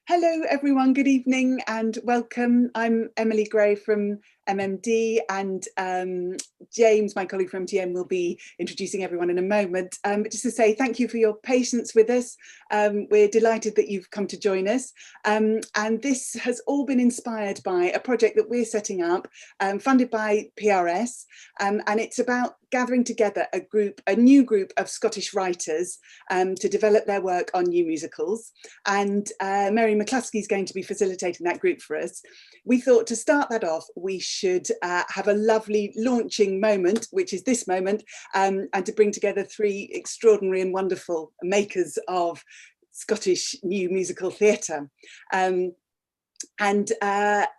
Hello everyone, good evening and welcome. I'm Emily Gray from MMD and James, my colleague from MTN, will be introducing everyone in a moment. But just to say thank you for your patience with us. We're delighted that you've come to join us. And this has all been inspired by a project that we're setting up, funded by PRS. And it's about gathering together a new group of Scottish writers to develop their work on new musicals. And Mary McCluskey is going to be facilitating that group for us. We thought to start that off, we should have a lovely launching moment, which is this moment, and to bring together three extraordinary and wonderful makers of Scottish new musical theatre.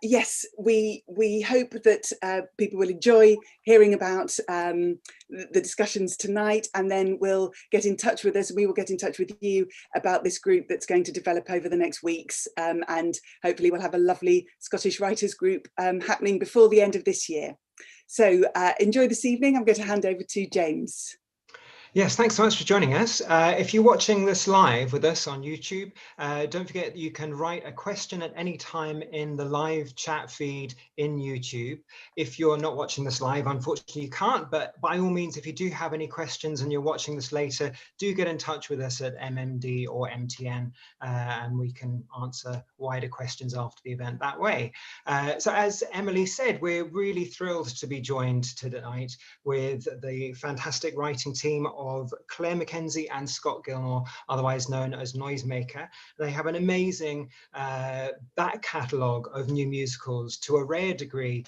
Yes, we hope that people will enjoy hearing about the discussions tonight, and then we'll get in touch with us. We will get in touch with you about this group that's going to develop over the next weeks, and hopefully we'll have a lovely Scottish writers group happening before the end of this year. So enjoy this evening. I'm going to hand over to James. Yes, thanks so much for joining us. If you're watching this live with us on YouTube, don't forget you can write a question at any time in the live chat feed in YouTube. If you're not watching this live, unfortunately you can't, but by all means, if you do have any questions and you're watching this later, do get in touch with us at MMD or MTN, and we can answer wider questions after the event that way. So as Emily said, we're really thrilled to be joined tonight with the fantastic writing team of Claire McKenzie and Scott Gilmour, otherwise known as Noisemaker. They have an amazing back catalogue of new musicals to a rare degree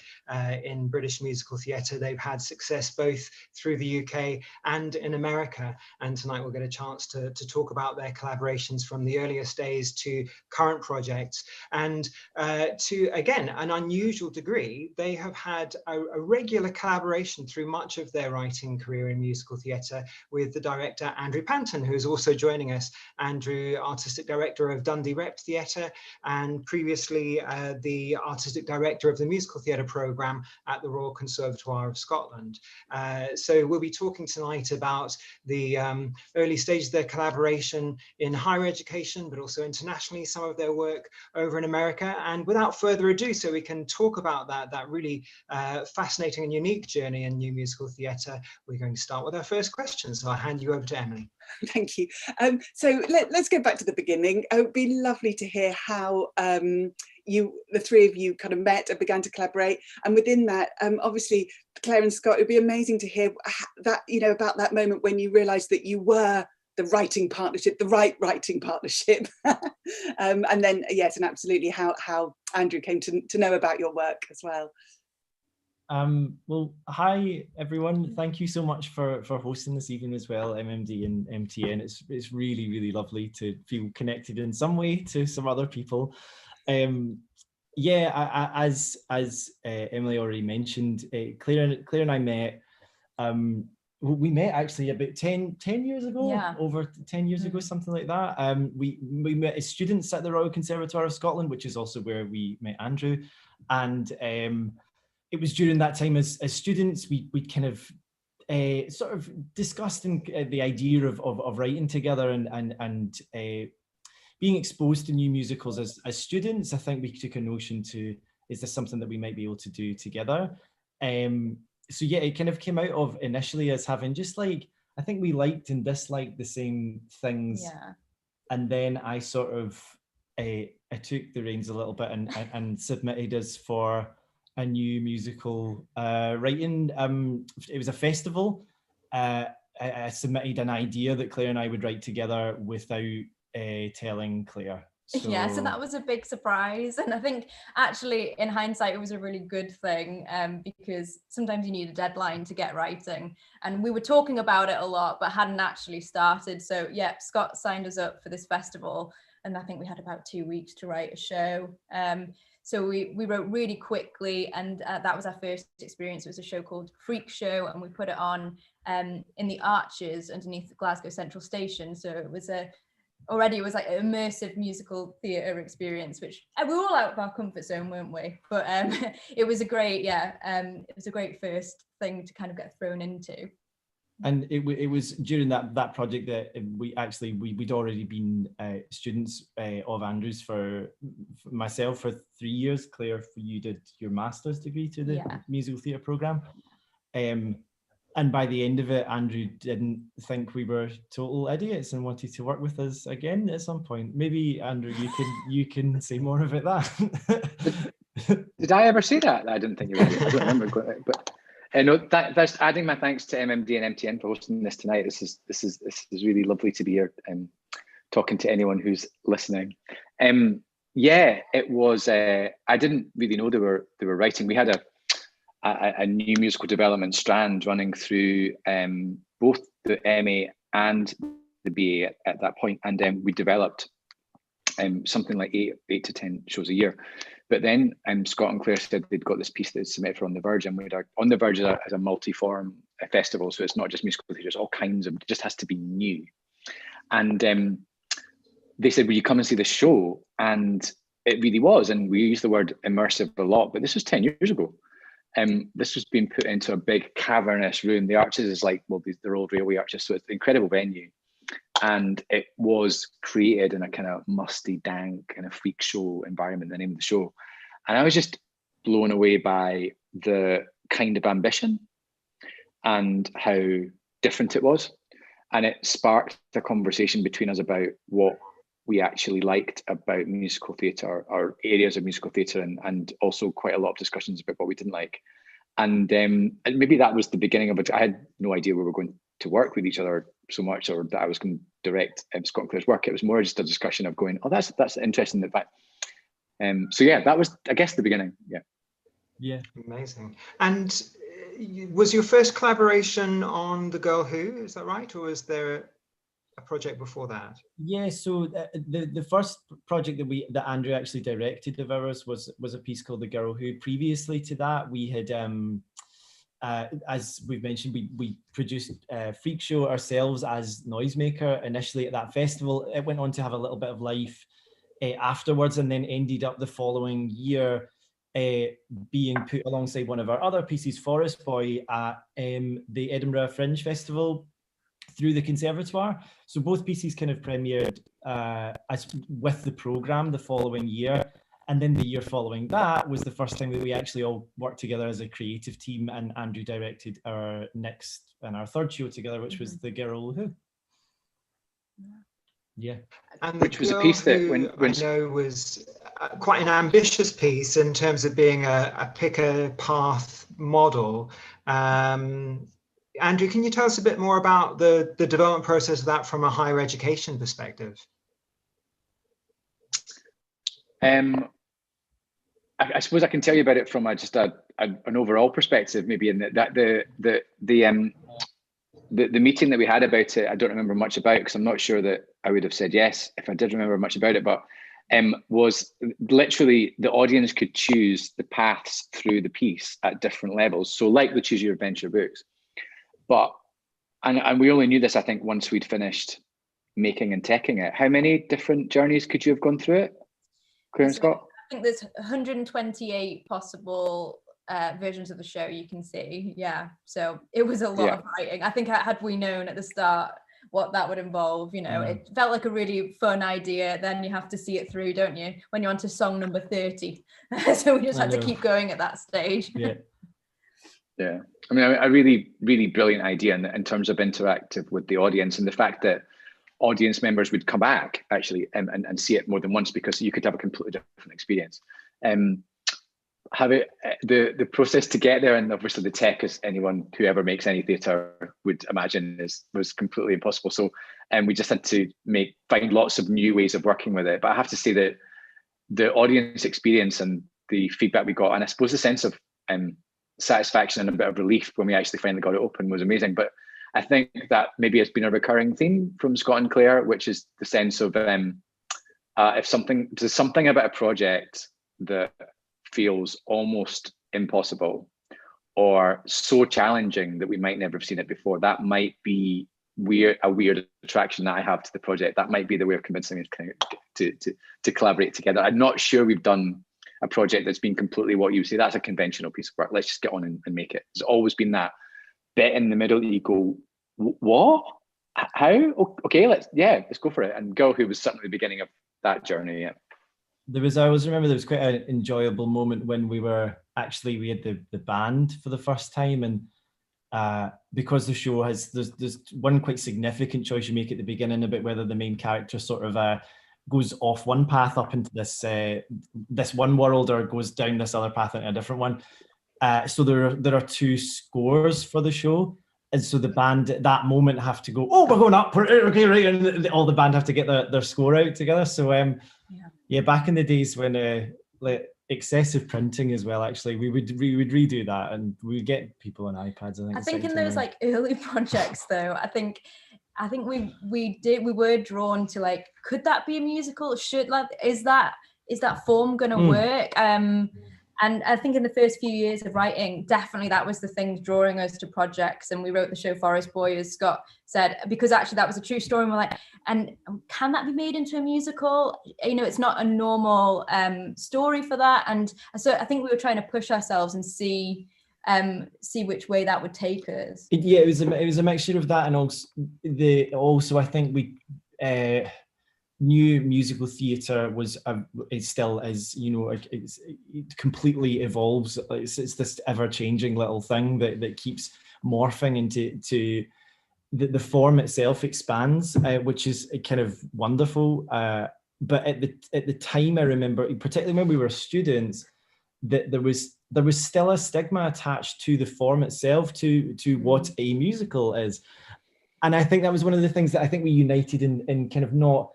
in British musical theatre. They've had success both through the UK and in America, and tonight we'll get a chance to talk about their collaborations from the earliest days to current projects. And to, again, an unusual degree, they have had a regular collaboration through much of their writing career in musical theatre with the director Andrew Panton, who is also joining us. Andrew, artistic director of Dundee Rep Theatre, and previously the artistic director of the musical theatre programme at the Royal Conservatoire of Scotland. So we'll be talking tonight about the early stages of their collaboration in higher education, but also internationally, some of their work over in America. And without further ado, so we can talk about that really fascinating and unique journey in new musical theatre, we're going to start with our first question. So I'll hand you over to Emily. Thank you. So let's go back to the beginning. It would be lovely to hear how the three of you kind of met and began to collaborate. And within that, obviously, Claire and Scott, it would be amazing to hear that, about that moment when you realised that you were the writing partnership, the right writing partnership. And then, yes, and absolutely how Andrew came to know about your work as well. Well, hi everyone. Thank you so much for hosting this evening as well, MMD and MTN. It's really, really lovely to feel connected in some way to some other people. Yeah, as Emily already mentioned, Claire and I met. We met actually about 10 years ago, yeah. Over 10 years ago, something like that. We met as students at the Royal Conservatoire of Scotland, which is also where we met Andrew, and it was during that time as students, we kind of sort of discussing the idea of writing together and being exposed to new musicals as students. I think we took a notion to, is this something that we might be able to do together? So yeah, it kind of came out of initially as having just like, I think we liked and disliked the same things. Yeah. And then I sort of, I took the reins a little bit and submitted us for a new musical writing. It was a festival. I submitted an idea that Claire and I would write together without telling Claire. So that was a big surprise, and I think actually in hindsight it was a really good thing, because sometimes you need a deadline to get writing, and we were talking about it a lot but hadn't actually started. So yeah, Scott signed us up for this festival, and I think we had about 2 weeks to write a show. So we wrote really quickly, and that was our first experience. It was a show called Freak Show, and we put it on in the arches underneath Glasgow Central Station. So it was already like an immersive musical theatre experience, which we were all out of our comfort zone, weren't we? But it was a great, it was a great first thing to kind of get thrown into. And it was during that project that we'd already been students of Andrew's for myself for 3 years. Claire, you did your master's degree to the musical theatre programme. And by the end of it, Andrew didn't think we were total idiots and wanted to work with us again at some point. Maybe, Andrew, you can say more about that. Did I ever say that? I didn't think you were. I don't remember. But no, that's adding my thanks to MMD and MTN for hosting this tonight. This is really lovely to be here and talking to anyone who's listening. Yeah, it was. I didn't really know they were writing. We had a new musical development strand running through both the MA and the BA at that point, and we developed something like 8 to 10 shows a year. But then Scott and Claire said they'd got this piece they'd submit for On the Verge, and On the Verge as a multi-form festival, so it's not just musical theatre, it's all kinds of, it just has to be new. And they said, will you come and see the show? And it really was, and we use the word immersive a lot, but this was 10 years ago. This was being put into a big cavernous room. The Arches is like, well, they're old railway arches, so it's an incredible venue. And it was created in a kind of musty, dank, kind of freak show environment, the name of the show. And I was just blown away by the kind of ambition and how different it was. And it sparked a conversation between us about what we actually liked about musical theatre, or areas of musical theatre, and also quite a lot of discussions about what we didn't like. And maybe that was the beginning of it. I had no idea we were going to work with each other so much, or that I was going to direct Scott and Claire's work. It was more just a discussion of going, oh, that's interesting. In fact, so yeah, that was, I guess, the beginning. Yeah. Amazing. And was your first collaboration on The Girl Who? Is that right, or was there a project before that? Yeah, so the first project that Andrew actually directed of ours was a piece called The Girl Who. Previously to that, we had as we've mentioned, we produced Freak Show ourselves as Noisemaker initially at that festival. It went on to have a little bit of life afterwards, and then ended up the following year being put alongside one of our other pieces, Forest Boy, at the Edinburgh Fringe Festival through the Conservatoire. So both pieces kind of premiered as with the programme the following year. And then the year following that was the first time that we actually all worked together as a creative team, and Andrew directed our next and our third show together, which was The Girl Who. Yeah. And which was a piece that when I know was quite an ambitious piece in terms of being a pick a path model. Andrew, can you tell us a bit more about the development process of that from a higher education perspective? I suppose I can tell you about it from an overall perspective, maybe, in that the meeting that we had about it, I don't remember much about, because I'm not sure that I would have said yes if I did remember much about it, but was literally the audience could choose the paths through the piece at different levels. So like the Choose Your Adventure books, but, and we only knew this, I think, once we'd finished making and teching it. How many different journeys could you have gone through it, Claire and Scott? I think there's 128 possible versions of the show you can see. Yeah, so it was a lot of writing. I think had we known at the start what that would involve, it felt like a really fun idea. Then you have to see it through, don't you, when you're on to song number 30. So we just had to keep going at that stage. Yeah, I mean, a really, really brilliant idea in terms of interactive with the audience, and the fact that audience members would come back actually and see it more than once, because you could have a completely different experience. Have it the process to get there, and obviously the tech, as whoever makes any theatre would imagine, was completely impossible. So we just had to find lots of new ways of working with it. But I have to say that the audience experience and the feedback we got, and I suppose the sense of satisfaction and a bit of relief when we actually finally got it open, was amazing. But I think that maybe it's been a recurring theme from Scott and Claire, which is the sense of if there's something about a project that feels almost impossible or so challenging that we might never have seen it before, that might be a weird attraction that I have to the project. That might be the way of convincing us to collaborate together. I'm not sure we've done a project that's been completely what you say, that's a conventional piece of work, let's just get on and make it. There's always been that bit in the middle that you go, what? How? Okay, let's go for it. And Girl Who was certainly the beginning of that journey. Yeah. I always remember there was quite an enjoyable moment when we had the band for the first time, and because the show there's one quite significant choice you make at the beginning about whether the main character sort of goes off one path up into this one world or goes down this other path into a different one. So there are two scores for the show. And so the band at that moment have to go, oh, we're going up, okay, right, and all the band have to get their score out together. So back in the days when like excessive printing as well, actually, we would redo that, and we would get people on iPads. I think in those like early projects, though, I think we were drawn to like, could that be a musical? Is that form gonna work? And I think in the first few years of writing, definitely that was the thing drawing us to projects. And we wrote the show Forest Boy, as Scott said, because actually that was a true story. And we're like, and can that be made into a musical? You know, it's not a normal story for that. And so I think we were trying to push ourselves and see which way that would take us. Yeah, it was a mixture of that, and also I think we new musical theatre it still is, you know, it completely evolves. It's this ever-changing little thing that keeps morphing into the form itself expands, which is kind of wonderful. But at the time, I remember, particularly when we were students, that there was still a stigma attached to the form itself, to what a musical is. And I think that was one of the things that I think we united in kind of not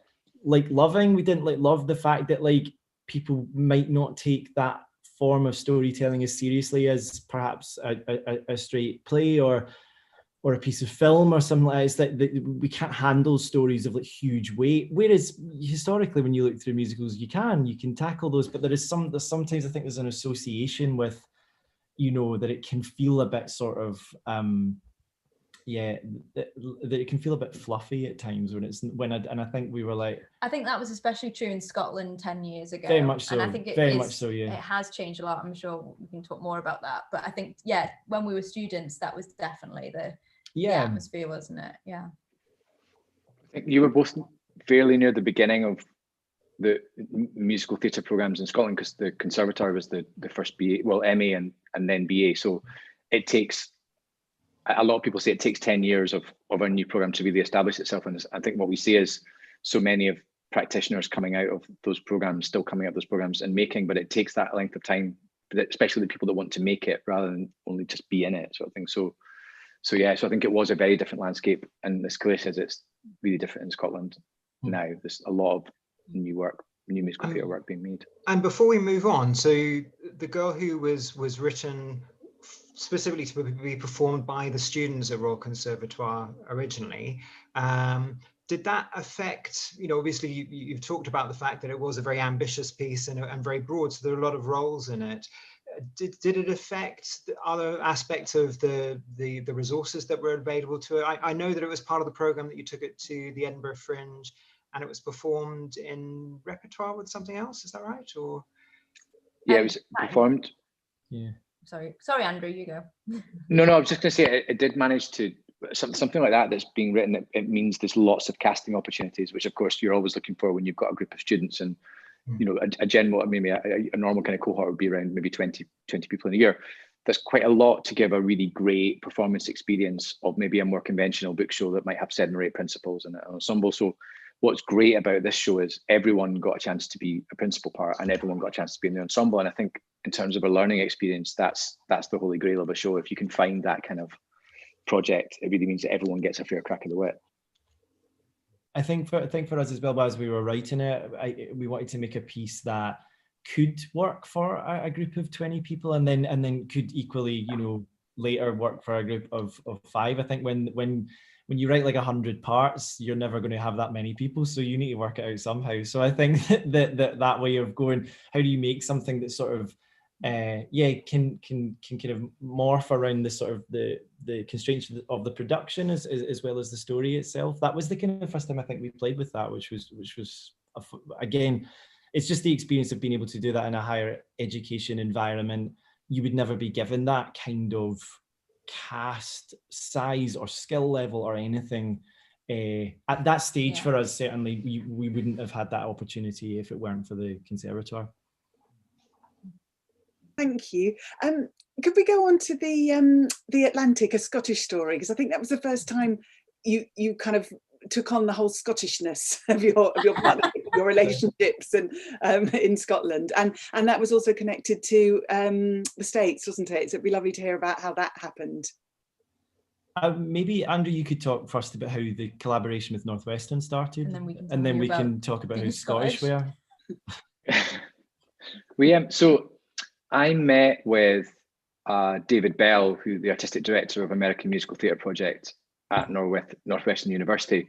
like loving. We didn't like love the fact that like people might not take that form of storytelling as seriously as perhaps a straight play or a piece of film or something like that. That we can't handle stories of like huge weight. Whereas historically, when you look through musicals, you can tackle those. But there's sometimes I think there's an association with, you know, that it can feel a bit sort of that it can feel a bit fluffy at times and I think we were like, I think that was especially true in Scotland 10 years ago. Very much so. And I think it has changed a lot. I'm sure we can talk more about that. But I think, when we were students, that was definitely the atmosphere, wasn't it? Yeah. I think you were both fairly near the beginning of the musical theatre programmes in Scotland, because the Conservatoire was the first BA, well, MA and then BA. So it takes, a lot of people say it takes 10 years of a new programme to really establish itself. And I think what we see is so many of practitioners coming out of those programmes, still coming out of those programmes and making, but it takes that length of time, especially the people that want to make it rather than only just be in it, sort of thing. So I think it was a very different landscape. And as Claire says, it's really different in Scotland now. There's a lot of new musical theatre work being made. And before we move on, so The Girl Who was written specifically to be performed by the students at Royal Conservatoire originally. Did that affect, you know, obviously you've talked about the fact that it was a very ambitious piece and very broad, so there are a lot of roles in it. Did it affect the other aspects of the resources that were available to it? I know that it was part of the programme that you took it to the Edinburgh Fringe, and it was performed in repertoire with something else, is that right? Or it was performed. Yeah. Sorry, Andrew, you go. No, I was just going to say it did manage to, something like that that's being written, it means there's lots of casting opportunities, which of course you're always looking for when you've got a group of students. And you know, a general, maybe a normal kind of cohort would be around maybe 20 people in a year. There's quite a lot to give a really great performance experience of maybe a more conventional book show that might have 7 or 8 principals and an ensemble. So what's great about this show is everyone got a chance to be a principal part and everyone got a chance to be in the ensemble. And I think in terms of a learning experience, that's the holy grail of a show. If you can find that kind of project, it really means that everyone gets a fair crack of the whip. I think for us as well, as we were writing it, we wanted to make a piece that could work for a group of 20 people and then could equally, you know, later work for a group of 5. I think when you write like 100 parts, you're never going to have that many people, so you need to work it out somehow. So I think that way of going, how do you make something that sort of can kind of morph around the sort of the constraints of the production as well as the story itself. That was the kind of first time I think we played with that, which was again, it's just the experience of being able to do that in a higher education environment. You would never be given that kind of cast size or skill level or anything at that stage. For us, certainly we wouldn't have had that opportunity if it weren't for the Conservatoire. Thank you. Could we go on to the Atlantic, A Scottish Story? Because I think that was the first time you kind of took on the whole Scottishness of your partnership, your relationships, and in Scotland, and that was also connected to the States, wasn't it? So it'd be lovely to hear about how that happened. Maybe Andrew, you could talk first about how the collaboration with Northwestern started, and then we can talk about how Scottish we are. So I met with David Bell, who's the artistic director of American Musical Theatre Project at Northwestern University.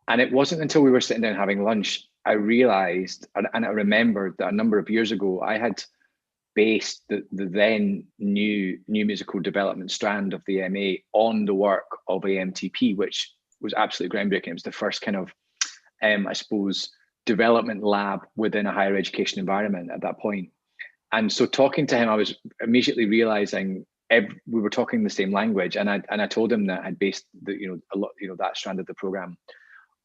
And it wasn't until we were sitting down having lunch, I realized, and I remembered that a number of years ago, I had based the then new musical development strand of the MA on the work of AMTP, which was absolutely groundbreaking. It was the first kind of, I suppose, development lab within a higher education environment at that point. And so talking to him, I was immediately realizing we were talking the same language, and I told him that I'd based that strand of the program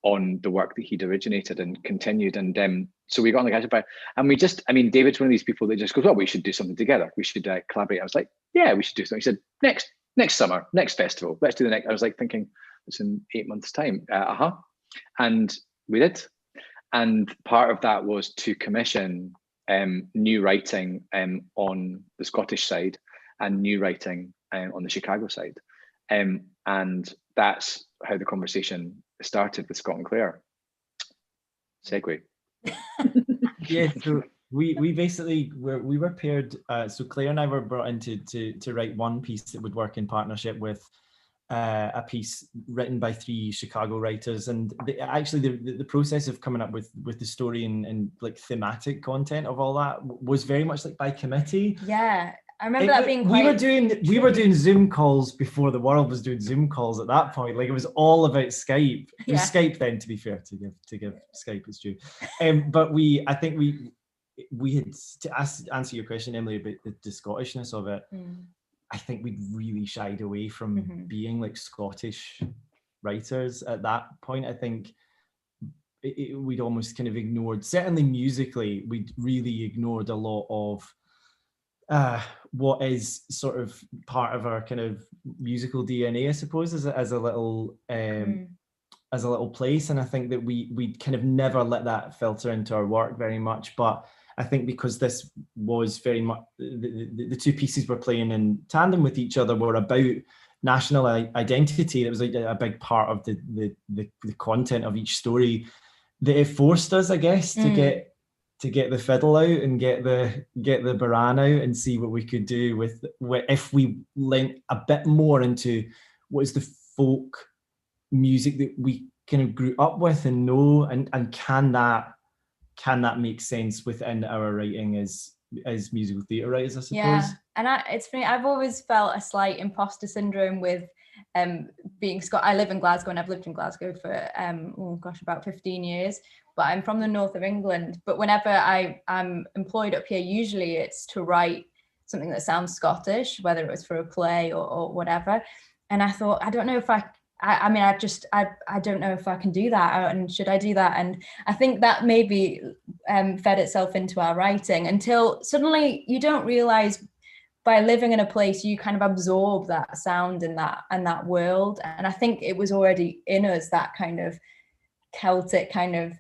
on the work that he'd originated and continued. And so we got on the gadget fire, and David's one of these people that just goes, well, we should do something together. We should collaborate. I was like, yeah, we should do something. He said, next summer, next festival, let's do the next. I was like thinking, it's in 8 months' time. And we did. And part of that was to commission new writing on the Scottish side and new writing on the Chicago side. And that's how the conversation started with Scott and Claire. Segue. Yeah, so we basically were paired. So Claire and I were brought in to write one piece that would work in partnership with a piece written by 3 Chicago writers, and the process of coming up with the story and like thematic content of all that was very much like by committee. Yeah, I remember that being quite. We were doing Zoom calls before the world was doing Zoom calls at that point. Like, it was all about Skype. It was Skype then, to be fair, to give Skype its due. But I think we had, to answer your question, Emily, about the Scottishness of it. I think we'd really shied away from being like Scottish writers at that point. I think we'd almost kind of ignored, certainly musically, we'd really ignored a lot of what is sort of part of our kind of musical DNA, I suppose, as a little place. And I think that we kind of never let that filter into our work very much. But I think because this was very much, the 2 pieces we're playing in tandem with each other were about national identity. It was a big part of the content of each story, that it forced us, I guess, to get the fiddle out and get the baran out and see what we could do with if we lent a bit more into what is the folk music that we kind of grew up with and know, and can that make sense within our writing as musical theatre writers, I suppose. Yeah, and it's funny, I've always felt a slight imposter syndrome with being I live in Glasgow, and I've lived in Glasgow for about 15 years, but I'm from the north of England. But whenever I'm employed up here, usually it's to write something that sounds Scottish, whether it was for a play or whatever. And I thought, I don't know if I don't know if I can do that, and should I do that? And I think that maybe fed itself into our writing, until suddenly you don't realize, by living in a place, you kind of absorb that sound and that world. And I think it was already in us, that kind of Celtic kind of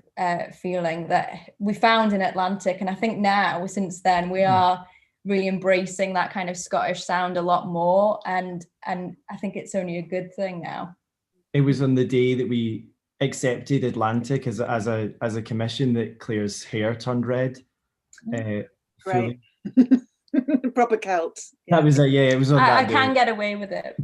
feeling that we found in Atlantic. And I think now, since then, we are really embracing that kind of Scottish sound a lot more. And I think it's only a good thing now. It was on the day that we accepted Atlantic as a commission that Claire's hair turned red. Great. Proper Celt. Yeah. That was it was on that I day. Can get away with it.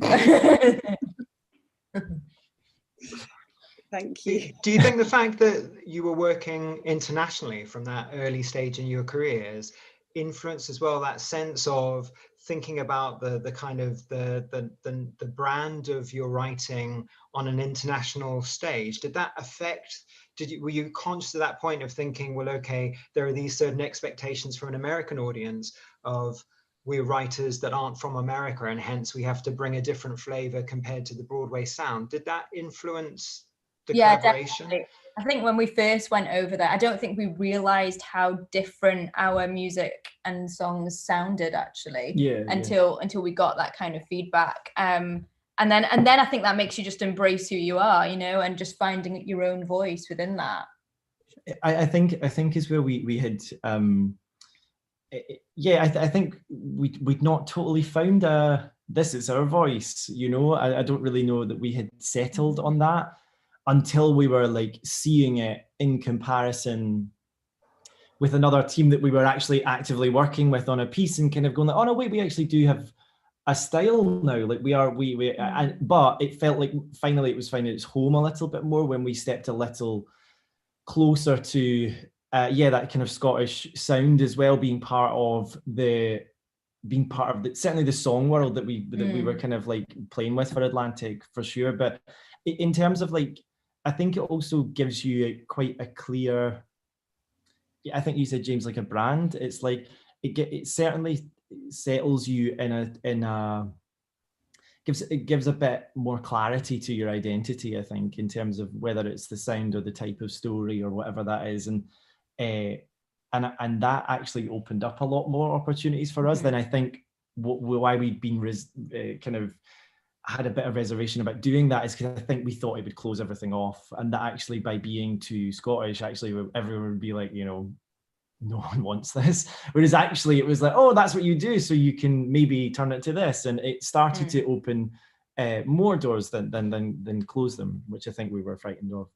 Thank you. Do you think the fact that you were working internationally from that early stage in your careers influenced as well that sense of thinking about the kind of the brand of your writing on an international stage? Did that affect, were you conscious at that point of thinking, well, okay, there are these certain expectations from an American audience of we're writers that aren't from America, and hence we have to bring a different flavor compared to the Broadway sound. Did that influence the collaboration? Definitely. I think when we first went over there, I don't think we realized how different our music and songs sounded actually. Until we got that kind of feedback. And then I think that makes you just embrace who you are, you know, and just finding your own voice within that. I think as well we had I think we'd not totally found this is our voice, you know. I don't really know that we had settled on that until we were like seeing it in comparison with another team that we were actually actively working with on a piece, and kind of going like, oh no, wait, we actually do have a style now. Like but it felt like finally it was finding its home a little bit more when we stepped a little closer to that kind of Scottish sound as well, being part of the certainly the song world that we were kind of like playing with for Atlantic for sure. But in terms of like, I think it also gives you quite a clear, I think you said, James, like a brand. It's like it certainly settles you it gives a bit more clarity to your identity, I think, in terms of whether it's the sound or the type of story or whatever that is. And that actually opened up a lot more opportunities for us than I think why we'd been kind of had a bit of reservation about doing that, is because I think we thought it would close everything off, and that actually by being too Scottish, actually everyone would be like, you know, no one wants this. Whereas actually it was like, oh, that's what you do, so you can maybe turn it to this, and it started to open more doors than close them, which I think we were frightened of.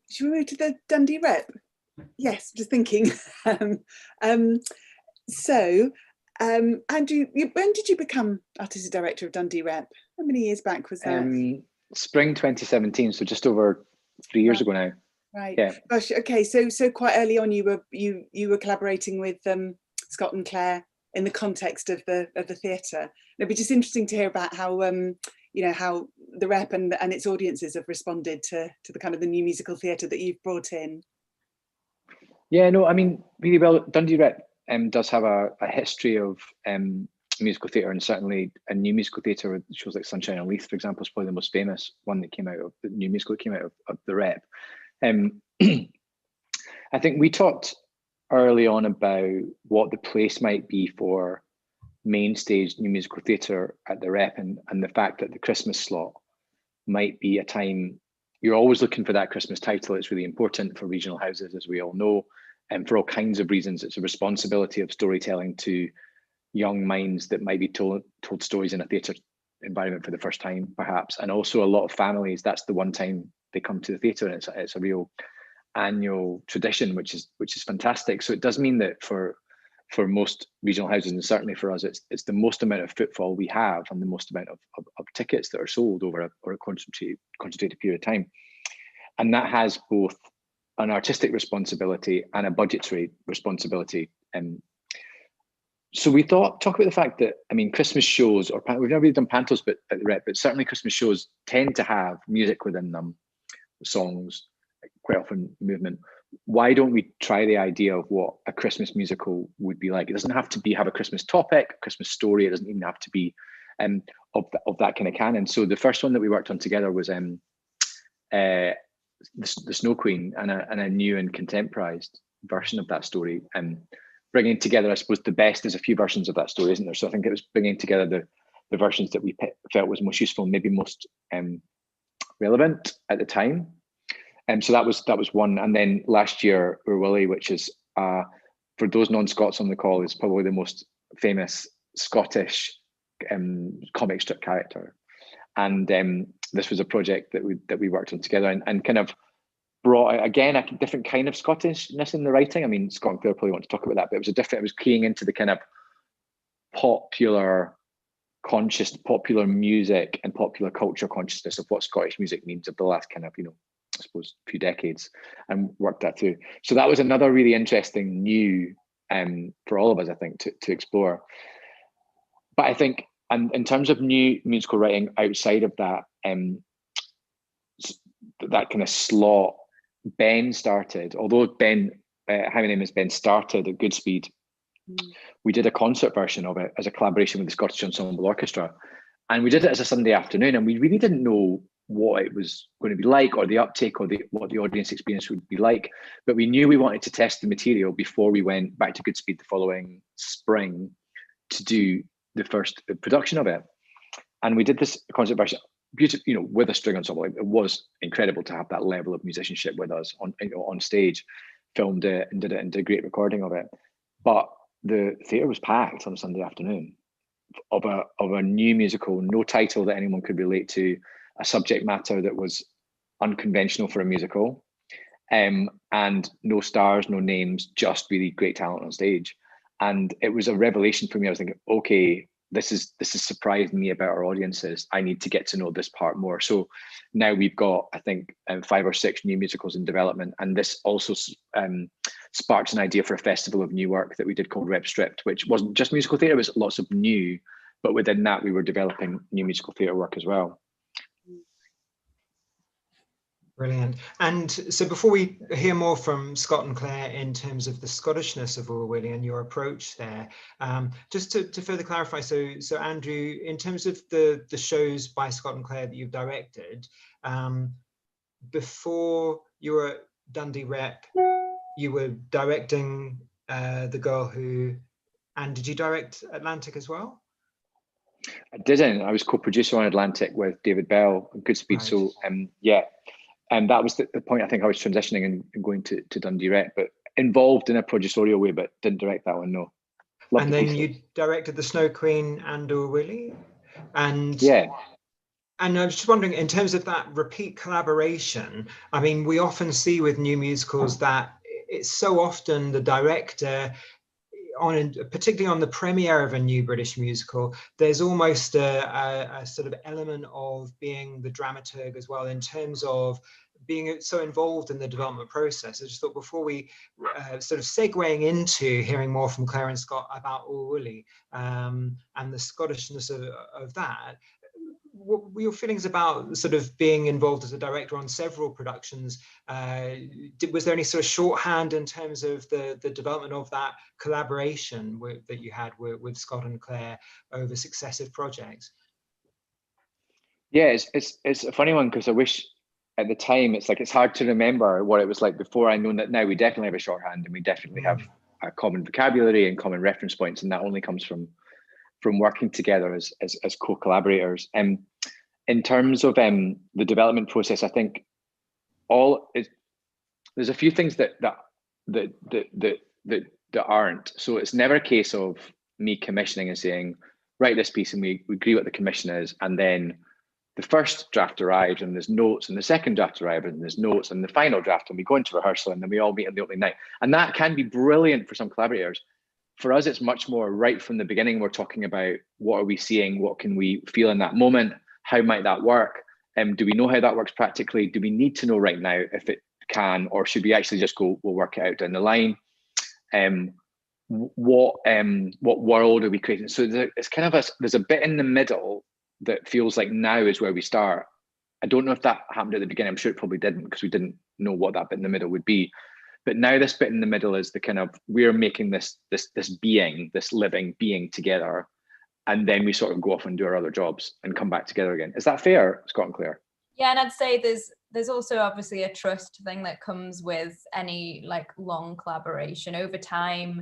Should we move to the Dundee Rep? Yes, just thinking. So, Andrew, when did you become artistic director of Dundee Rep? How many years back was that? Spring 2017, so just over 3 years ago now. Right. Yeah. Gosh. Okay. So quite early on, you were collaborating with Scott and Claire in the context of the theatre. It'd be just interesting to hear about how how the Rep and its audiences have responded to the kind of the new musical theatre that you've brought in. Yeah. No. I mean, really well. Dundee Rep does have a history of musical theatre, and certainly a new musical theatre. Shows like Sunshine and Leith, for example, is probably the most famous one that came out of the new musical that came out of the Rep. I think we talked early on about what the place might be for main stage new musical theatre at the Rep, and the fact that the Christmas slot might be a time you're always looking for that Christmas title. It's really important for regional houses, as we all know, and for all kinds of reasons. It's a responsibility of storytelling to young minds that might be told stories in a theatre environment for the first time, perhaps. And also a lot of families, that's the one time they come to the theatre, and it's a real annual tradition, which is fantastic. So it does mean that for most regional houses, and certainly for us, it's the most amount of footfall we have, and the most amount of tickets that are sold over a concentrated period of time. And that has both an artistic responsibility and a budgetary responsibility. So we talk about the fact that, I mean, Christmas shows, or we've never really done pantos at the Rep, but certainly Christmas shows tend to have music within them, songs, quite often movement. Why don't we try the idea of what a Christmas musical would be like? It doesn't have to have a Christmas topic, a Christmas story. It doesn't even have to be of that kind of canon. So the first one that we worked on together was the Snow Queen, and a new and contemporized version of that story. Bringing together, I suppose, the best. There's a few versions of that story, isn't there? So I think it was bringing together the versions that we felt was most useful, maybe most relevant at the time. So that was one. And then last year, Oor Wullie, which is for those non-Scots on the call, is probably the most famous Scottish comic strip character. And this was a project that we worked on together, and kind of brought out, again, a different kind of Scottishness in the writing. I mean, Scott and Claire probably want to talk about that, but it was keying into the kind of popular music and popular culture consciousness of what Scottish music means of the last kind of, I suppose, few decades, and worked that through. So that was another really interesting new for all of us, I think, to explore. But I think, and in terms of new musical writing outside of that, that kind of slot, Ben started, although Ben Hi, My Name is Ben started at Goodspeed, we did a concert version of it as a collaboration with the Scottish Ensemble Orchestra. And we did it as a Sunday afternoon, and we really didn't know what it was going to be like, or the uptake, or what the audience experience would be like. But we knew we wanted to test the material before we went back to Goodspeed the following spring to do the first production of it. And we did this concert version, beautiful, you know, with a string ensemble. It was incredible to have that level of musicianship with us on, you know, on stage. Filmed it and did a great recording of it. But the theatre was packed on a Sunday afternoon of a new musical, no title that anyone could relate to, a subject matter that was unconventional for a musical, and no stars, no names, just really great talent on stage. And it was a revelation for me. I was thinking, okay, this has surprised me about our audiences. I need to get to know this part more. So now we've got, I think, 5 or 6 new musicals in development. And this also sparked an idea for a festival of new work that we did called Rep Stripped, which wasn't just musical theatre, it was lots of new, but within that we were developing new musical theatre work as well. Brilliant. And so before we hear more from Scott and Claire in terms of the Scottishness of Oor Wullie and your approach there, just to further clarify, so Andrew, in terms of the shows by Scott and Claire that you've directed, before you were at Dundee Rep, you were directing The Girl Who, and did you direct Atlantic as well? I didn't. I was co-producer on Atlantic with David Bell and Goodspeed. Right. So yeah. And that was the point. I think I was transitioning and going to Dundee Rep, but involved in a producerial way, but didn't direct that one, no. And then you directed The Snow Queen and Oor Wullie. And yeah. And I was just wondering, in terms of that repeat collaboration, I mean, we often see with new musicals that it's so often the director, particularly on the premiere of a new British musical, there's almost a sort of element of being the dramaturg as well, in terms of being so involved in the development process. I just thought before we sort of segueing into hearing more from Claire and Scott about Oor Wullie and the Scottishness of that, what were your feelings about sort of being involved as a director on several productions? Was there any sort of shorthand in terms of the development of that collaboration that you had with Scott and Claire over successive projects? Yeah, it's a funny one, because I wish at the time, it's hard to remember what it was like before. I know that now we definitely have a shorthand, and we definitely have a common vocabulary and common reference points, and that only comes from working together as co-collaborators. In terms of the development process, I think there's a few things that aren't. So it's never a case of me commissioning and saying, write this piece, and we agree what the commission is, and then the first draft arrives and there's notes, and the second draft arrives and there's notes, and the final draft, and we go into rehearsal, and then we all meet on the opening night. And that can be brilliant for some collaborators. For us, it's much more right from the beginning. We're talking about, what are we seeing? What can we feel in that moment? How might that work? Do we know how that works practically? Do we need to know right now if it can, or should we actually just go, we'll work it out down the line? What world are we creating? So it's kind of there's a bit in the middle that feels like now is where we start. I don't know if that happened at the beginning. I'm sure it probably didn't, because we didn't know what that bit in the middle would be. But now this bit in the middle is the kind of, we're making this being, this living being together, and then we sort of go off and do our other jobs and come back together again. Is that fair, Scott and Claire? Yeah, and I'd say there's also obviously a trust thing that comes with any like long collaboration over time,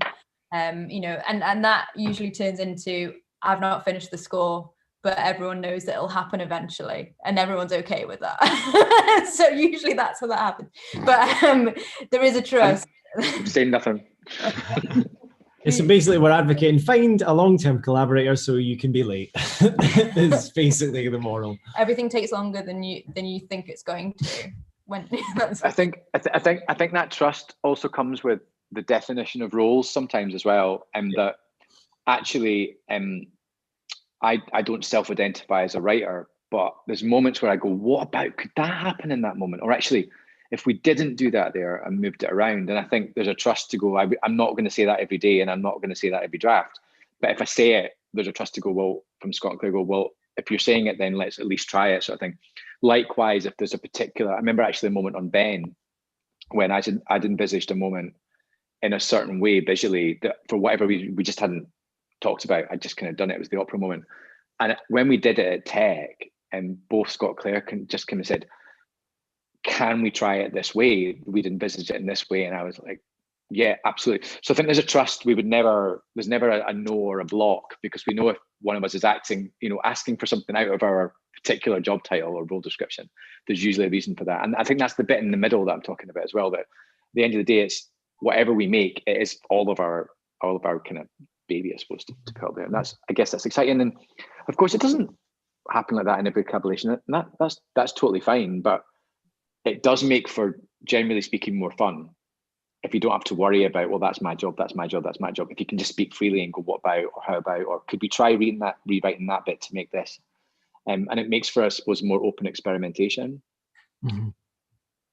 you know, and that usually turns into, I've not finished the score, but everyone knows that it'll happen eventually, and everyone's okay with that. So usually that's how that happens. But there is a trust. I'm saying nothing. So basically we're advocating, find a long-term collaborator so you can be late. Is basically the moral. Everything takes longer than you think it's going to. I think that trust also comes with the definition of roles sometimes as well, and that actually I don't self-identify as a writer, but there's moments where I go, what about, could that happen in that moment? Or actually, if we didn't do that there and moved it around, and I think there's a trust to go, I'm not going to say that every day, and I'm not going to say that every draft. But if I say it, there's a trust to go, well, from Scott and Claire, go, well, if you're saying it, then let's at least try it, sort of thing. Likewise, if there's a particular, I remember actually a moment on Ben when I'd envisaged a moment in a certain way visually that for whatever we just hadn't talked about. I'd just kind of done it. It was the opera moment. And when we did it at Tech, and both Scott Clare just kind of said, can we try it this way? We'd envisaged it in this way. And I was like, yeah, absolutely. So I think there's a trust. There's never a no or a block, because we know if one of us is asking for something out of our particular job title or role description, there's usually a reason for that. And I think that's the bit in the middle that I'm talking about as well, that at the end of the day, it's whatever we make, it is all of our kind of baby, I suppose, to put out there. And I guess that's exciting. And of course, it doesn't happen like that in every collaboration. And that's totally fine, but it does make for, generally speaking, more fun if you don't have to worry about, well, that's my job, that's my job, that's my job. If you can just speak freely and go, what about, or how about, or could we try rewriting that bit to make this? And it makes for, I suppose, more open experimentation. Mm-hmm.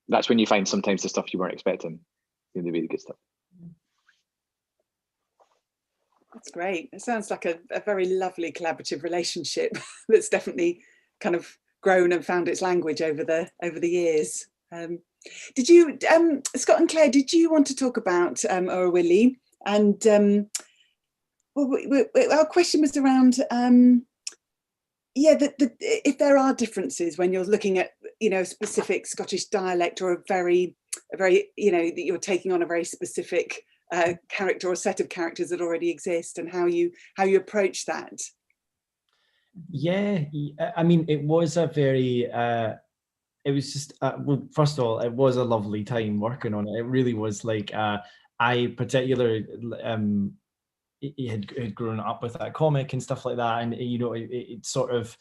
That's when you find sometimes the stuff you weren't expecting, the really good stuff. That's great. It sounds like a very lovely collaborative relationship that's definitely kind of grown and found its language over the years. Did you, Scott and Claire, did you want to talk about Oor Wullie? And our question was around, if there are differences when you're looking at, a specific Scottish dialect, or a very, that you're taking on a very specific character or set of characters that already exist, and how you approach that. Yeah, I mean, it was a very, it was just, well, first of all, it was a lovely time working on it. It really was. Like, I particularly had grown up with that comic and stuff like that, and it sort of,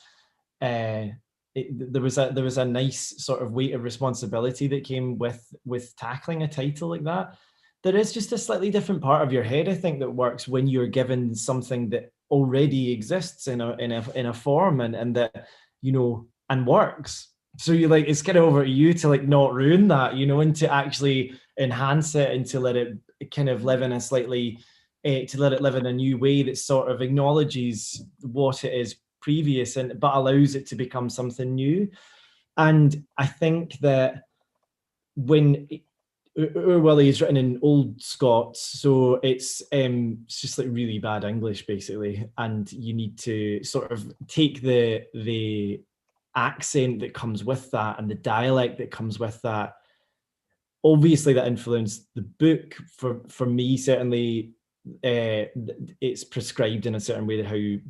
there was a nice sort of weight of responsibility that came with tackling a title like that. There is just a slightly different part of your head, I think, that works when you're given something that already exists in a form and that, and works. So you're like, it's kind of over to you to like not ruin that, and to actually enhance it, and to let it kind of live in a slightly, to let it live in a new way that sort of acknowledges what it is previous, but allows it to become something new. And I think that when Oor Wullie is written in Old Scots, so it's just like really bad English basically, and you need to sort of take the accent that comes with that and the dialect that comes with that. Obviously that influenced the book. For me, certainly it's prescribed in a certain way that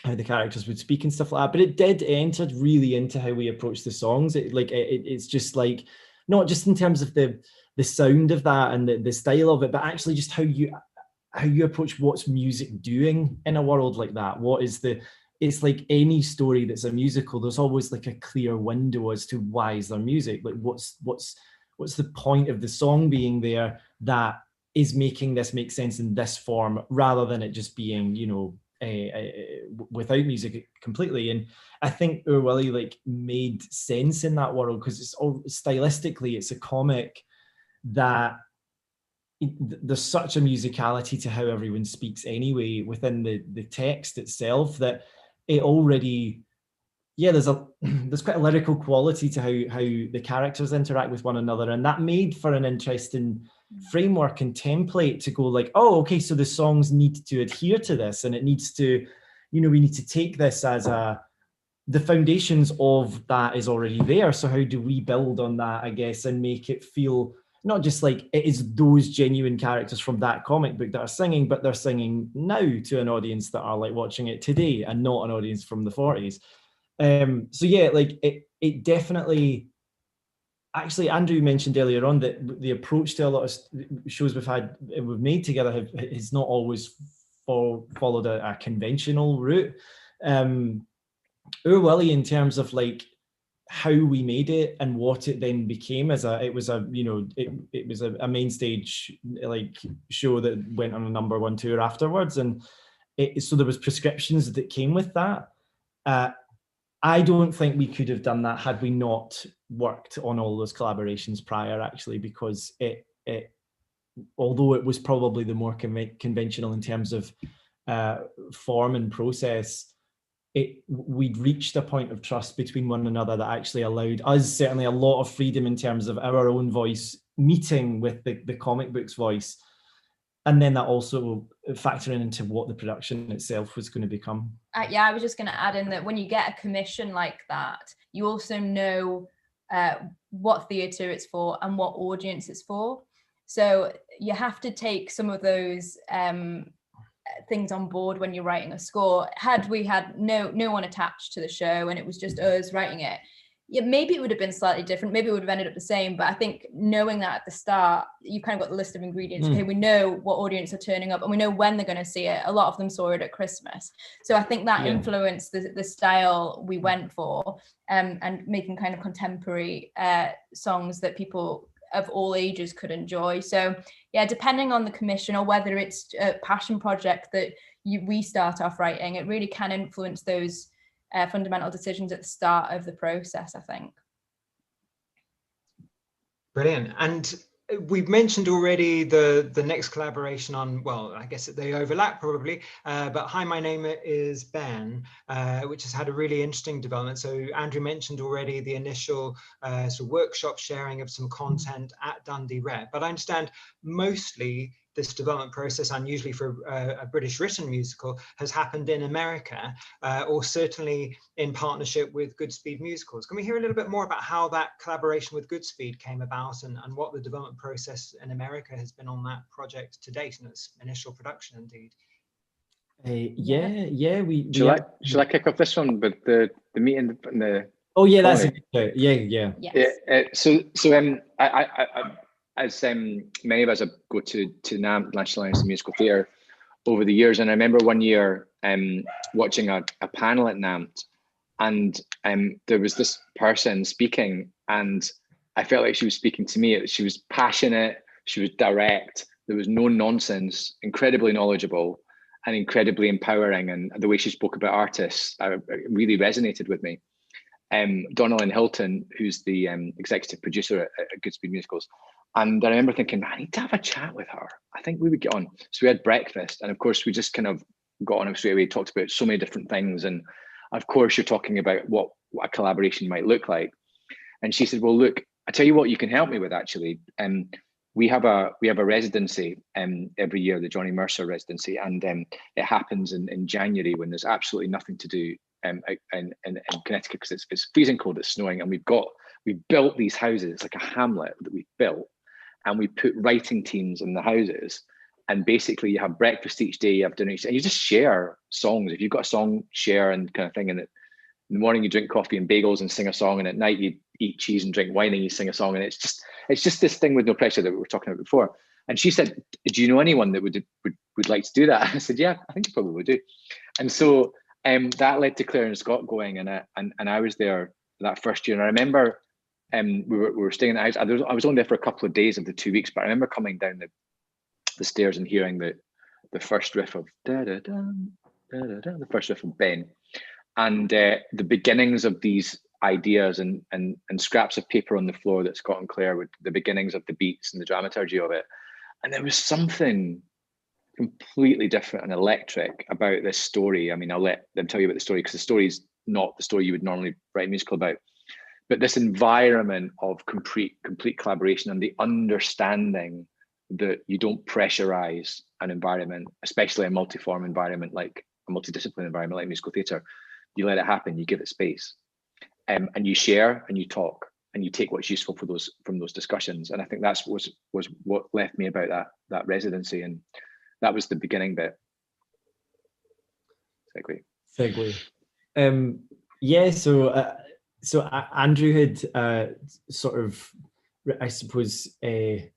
how the characters would speak and stuff like that, but it entered really into how we approach the songs. It's just like, not just in terms of the sound of that and the style of it, but actually just how you approach what's music doing in a world like that. It's like any story that's a musical, there's always like a clear window as to why is there music, like what's the point of the song being there that is making this make sense in this form, rather than it just being, without music completely. And I think Oor Wullie like made sense in that world, because it's all stylistically, it's a comic that there's such a musicality to how everyone speaks anyway within the text itself, that it already, there's quite a lyrical quality to how the characters interact with one another, and that made for an interesting framework and template to go like, oh, okay, so the songs need to adhere to this, and it needs to, we need to take this as the foundations of that is already there. So how do we build on that, I guess, and make it feel not just like it is those genuine characters from that comic book that are singing, but they're singing now to an audience that are like watching it today and not an audience from the 40s. So yeah, like it definitely, actually Andrew mentioned earlier on that the approach to a lot of shows we've made together has not always followed a conventional route. Oor Wullie, in terms of like how we made it and what it then became it was a main stage like show that went on a #1 tour afterwards, and so there was prescriptions that came with that. I don't think we could have done that had we not worked on all those collaborations prior, actually, because it although it was probably the more conventional in terms of form and process, we'd reached a point of trust between one another that actually allowed us certainly a lot of freedom in terms of our own voice meeting with the comic book's voice. and then that also factoring into what the production itself was going to become. Yeah, I was just going to add in that when you get a commission like that, you also know what theatre it's for and what audience it's for. So you have to take some of those things on board when you're writing a score. Had we had no one attached to the show and it was just us writing it, yeah, maybe it would have been slightly different. Maybe it would have ended up the same. But I think knowing that at the start, you've kind of got the list of ingredients. Okay, we know what audience are turning up and we know when they're going to see it. A lot of them saw it at Christmas. So I think that influenced the style we went for, and making kind of contemporary songs that people of all ages could enjoy. So yeah, depending on the commission or whether it's a passion project that we start off writing, it really can influence those fundamental decisions at the start of the process, I think. Brilliant. And we've mentioned already the next collaboration on, well, I guess they overlap probably, but Hi, My Name is Ben, which has had a really interesting development. So Andrew mentioned already the initial sort of workshop sharing of some content at Dundee Rep, but I understand mostly this development process, unusually for a British written musical, has happened in America, or certainly in partnership with Goodspeed Musicals. Can we hear a little bit more about how that collaboration with Goodspeed came about and what the development process in America has been on that project to date in its initial production, indeed? Shall I kick off this one with the meeting and the? Oh yeah, that's it. Yeah. So as many of us go to NAMT, National Musical Theatre, over the years, and I remember one year watching a panel at NAMT, and there was this person speaking, and I felt like she was speaking to me. She was passionate, she was direct, there was no nonsense, incredibly knowledgeable and incredibly empowering, and the way she spoke about artists really resonated with me. Donnellan Hilton, who's the executive producer at Goodspeed Musicals, and I remember thinking, I need to have a chat with her. I think we would get on. So we had breakfast, and of course we just kind of got on straight away, talked about so many different things, and of course you're talking about what a collaboration might look like. And she said, well, look, I tell you what you can help me with, actually. We have a residency every year, the Johnny Mercer residency, and it happens in January when there's absolutely nothing to do in Connecticut, because it's freezing cold, it's snowing, and we've built these houses. It's like a hamlet that we've built, and we put writing teams in the houses, and basically you have breakfast each day, you have dinner each day, and you just share songs. If you've got a song, share and kind of thing. And in the morning you drink coffee and bagels and sing a song, and at night you eat cheese and drink wine and you sing a song. And it's just this thing with no pressure that we were talking about before. And she said, do you know anyone that would like to do that? I said, yeah, I think you probably would do. And so that led to Claire and Scott going, and I was there that first year. And I remember we were staying in the house. I was only there for a couple of days of the 2 weeks, but I remember coming down the stairs and hearing the first riff of the first riff of Ben, and the beginnings of these ideas and scraps of paper on the floor that Scott and Claire would, the beginnings of the beats and the dramaturgy of it. And there was something completely different and electric about this story. I mean, I'll let them tell you about the story, because the story is not the story you would normally write a musical about. But this environment of complete collaboration and the understanding that you don't pressurize an environment, especially a multi-form environment, like a multidisciplinary environment like musical theatre. You let it happen, you give it space, and you share and you talk and you take what's useful from those discussions. And I think that's was what left me about that residency, and that was the beginning bit. Segue. Yeah. So Andrew had sort of, I suppose, he'd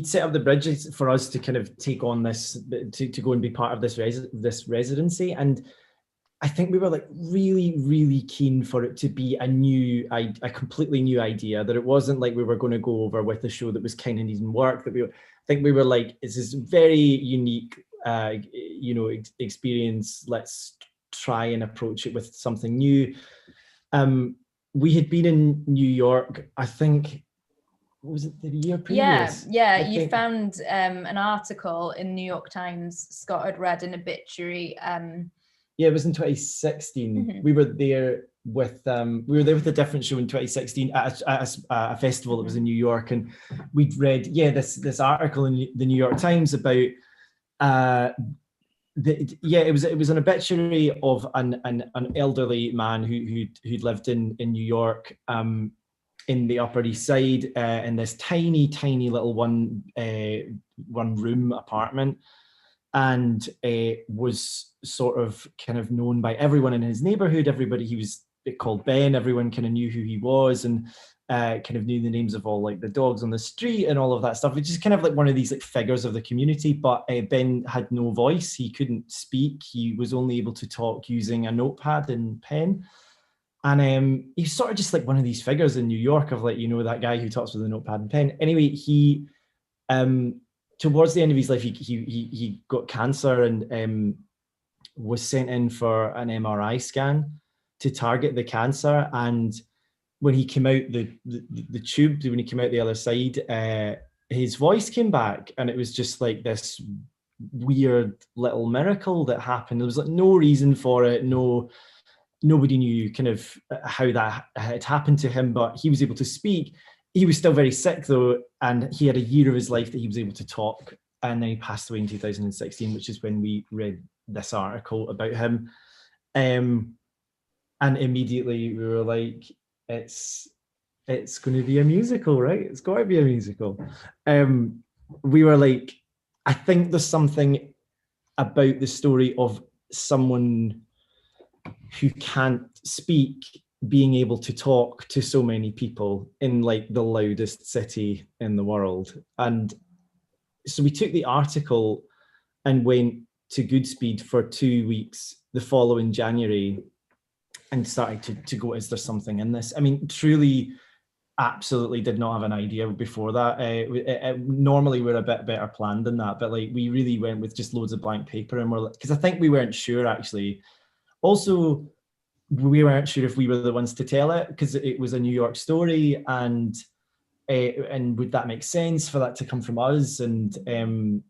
set up the bridges for us to kind of take on this, to go and be part of this residency. And I think we were like really, really keen for it to be a completely new idea, that it wasn't like we were going to go over with a show that was kind of needing work, that I think we were like, it's this very unique, experience. Let's try and approach it with something new. We had been in New York, I think, was it the year previous? Yeah. You found an article in New York Times, Scott had read an obituary. Yeah, it was in 2016. Mm-hmm. We were there with we were there with a different show in 2016 at a festival that was in New York, and we'd read this article in the New York Times about it was an obituary of an elderly man who'd lived in New York, in the Upper East Side, in this tiny little one room apartment, and was sort of kind of known by everyone in his neighborhood. Everybody, he was called Ben. Everyone kind of knew who he was, and kind of knew the names of all like the dogs on the street and all of that stuff, which is kind of like one of these like figures of the community. But Ben had no voice. He couldn't speak. He was only able to talk using a notepad and pen. And he's sort of just like one of these figures in New York of like, you know, that guy who talks with a notepad and pen. Anyway, he towards the end of his life, he got cancer and was sent in for an MRI scan to target the cancer. And when he came out the tube, when he came out the other side, his voice came back, and it was just like this weird little miracle that happened. There was like no reason for it. Nobody knew kind of how that had happened to him, but he was able to speak. He was still very sick though, and he had a year of his life that he was able to talk, and then he passed away in 2016, which is when we read this article about him. And immediately we were like, it's going to be a musical, right? It's got to be a musical. We were like, I think there's something about the story of someone who can't speak being able to talk to so many people in like the loudest city in the world. And so we took the article and went to Goodspeed for 2 weeks the following January and started to go, is there something in this? I mean, truly, absolutely did not have an idea before that. Normally we're a bit better planned than that, but like we really went with just loads of blank paper, and we're, because I think we weren't sure actually. Also, we weren't sure if we were the ones to tell it, because it was a New York story, and would that make sense for that to come from us? And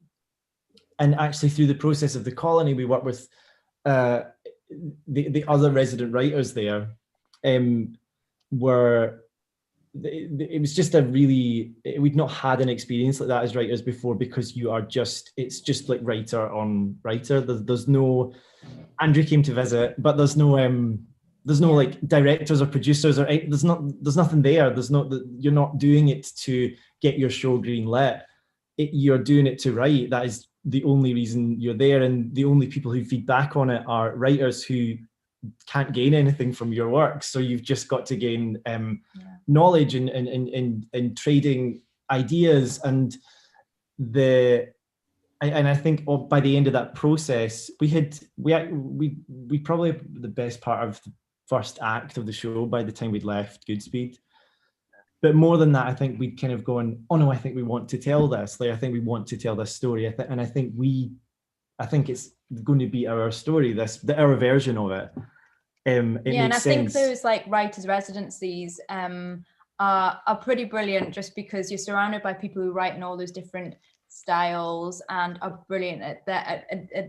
actually through the process of the colony, we worked with the other resident writers there. It was just a really, we'd not had an experience like that as writers before, because you are just, it's just like writer on writer. There's no, Andrew came to visit, but there's no like directors or producers, or there's nothing there. You're not doing it to get your show green lit. You're doing it to write. That is the only reason you're there, and the only people who feed back on it are writers who can't gain anything from your work. So you've just got to gain knowledge and trading ideas, and I think by the end of that process, we probably the best part of the first act of the show by the time we'd left Goodspeed. But more than that, I think we'd kind of gone, oh no, I think we want to tell this. Like, I think we want to tell this story. I think it's going to be our story, our version of it. And I think those like writers' residencies are pretty brilliant, just because you're surrounded by people who write in all those different styles and are brilliant at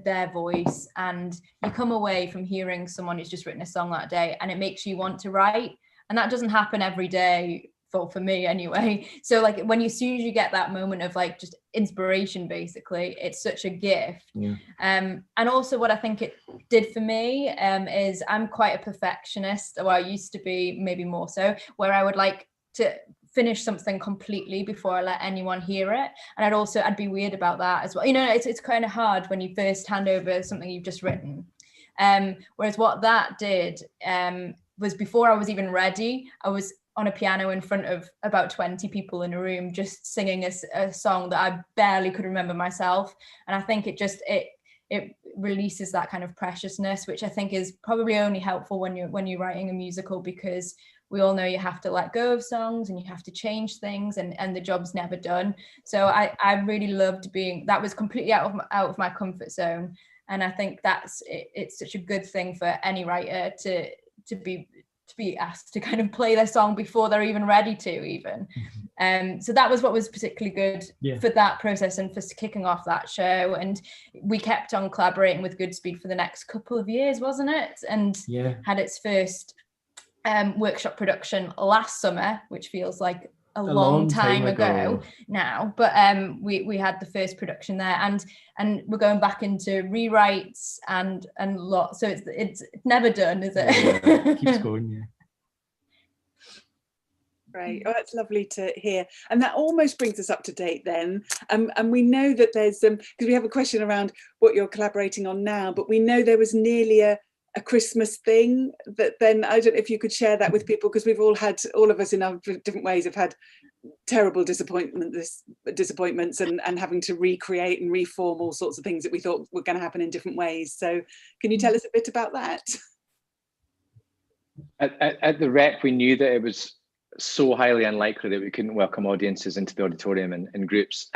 their voice, and you come away from hearing someone who's just written a song that day, and it makes you want to write, and that doesn't happen every day for me anyway. So like as soon as you get that moment of like just inspiration, basically, it's such a gift. And also what I think it did for me is I'm quite a perfectionist, or I used to be, maybe more so, where I would like to finish something completely before I let anyone hear it, and I'd be weird about that as well. You know, it's kind of hard when you first hand over something you've just written. Whereas what that did was, before I was even ready, I was on a piano in front of about 20 people in a room, just singing a song that I barely could remember myself. And I think it releases that kind of preciousness, which I think is probably only helpful when you're writing a musical, because we all know you have to let go of songs and you have to change things, and the job's never done. So I really loved that was completely out of my comfort zone. And I think it's such a good thing for any writer to be asked to kind of play their song before they're even ready to even. So that was what was particularly good for that process and for kicking off that show. And we kept on collaborating with Goodspeed for the next couple of years, wasn't it? And had its first workshop production last summer, which feels like a long time ago now, but we had the first production there, and we're going back into rewrites and lots, so it's never done, is it? Yeah, it keeps going. Yeah. Right. Oh, that's lovely to hear. And that almost brings us up to date then. And we know that there's because we have a question around what you're collaborating on now, but we know there was nearly a Christmas thing that then, I don't know if you could share that with people, because we've all of us in our different ways have had terrible disappointments and having to recreate and reform all sorts of things that we thought were going to happen in different ways. So can you tell us a bit about that? At the Rep, we knew that it was so highly unlikely that we couldn't welcome audiences into the auditorium in groups.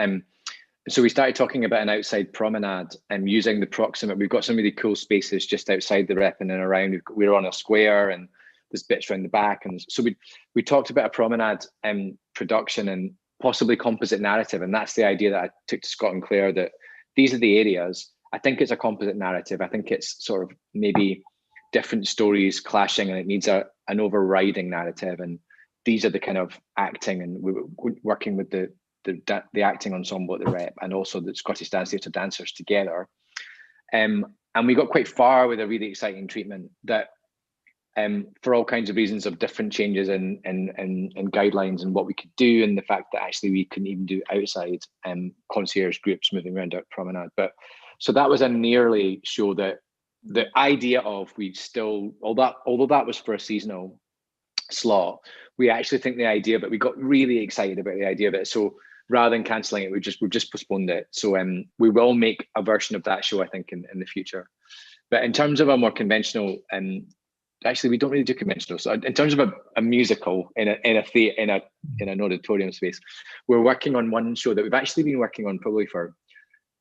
So we started talking about an outside promenade and using the proximate. We've got some really cool spaces just outside the Rep and then around. We're on a square and there's bits around the back. And so we talked about a promenade production and possibly composite narrative. And that's the idea that I took to Scott and Claire, that these are the areas. I think it's a composite narrative. I think it's sort of maybe different stories clashing and it needs an overriding narrative. And these are the kind of acting, and we were working with the acting ensemble at the Rep and also the Scottish Dance Theatre dancers together. And we got quite far with a really exciting treatment that for all kinds of reasons of different changes and guidelines and what we could do, and the fact that actually we couldn't even do outside concierge groups moving around our promenade. But so that was a nearly show that the idea of although that was for a seasonal slot, we actually think the idea, but we got really excited about the idea of it. So rather than cancelling it, we've just postponed it. So we will make a version of that show, I think, in the future. But in terms of a more conventional, actually we don't really do conventional. So in terms of a musical in an auditorium space, we're working on one show that we've actually been working on probably for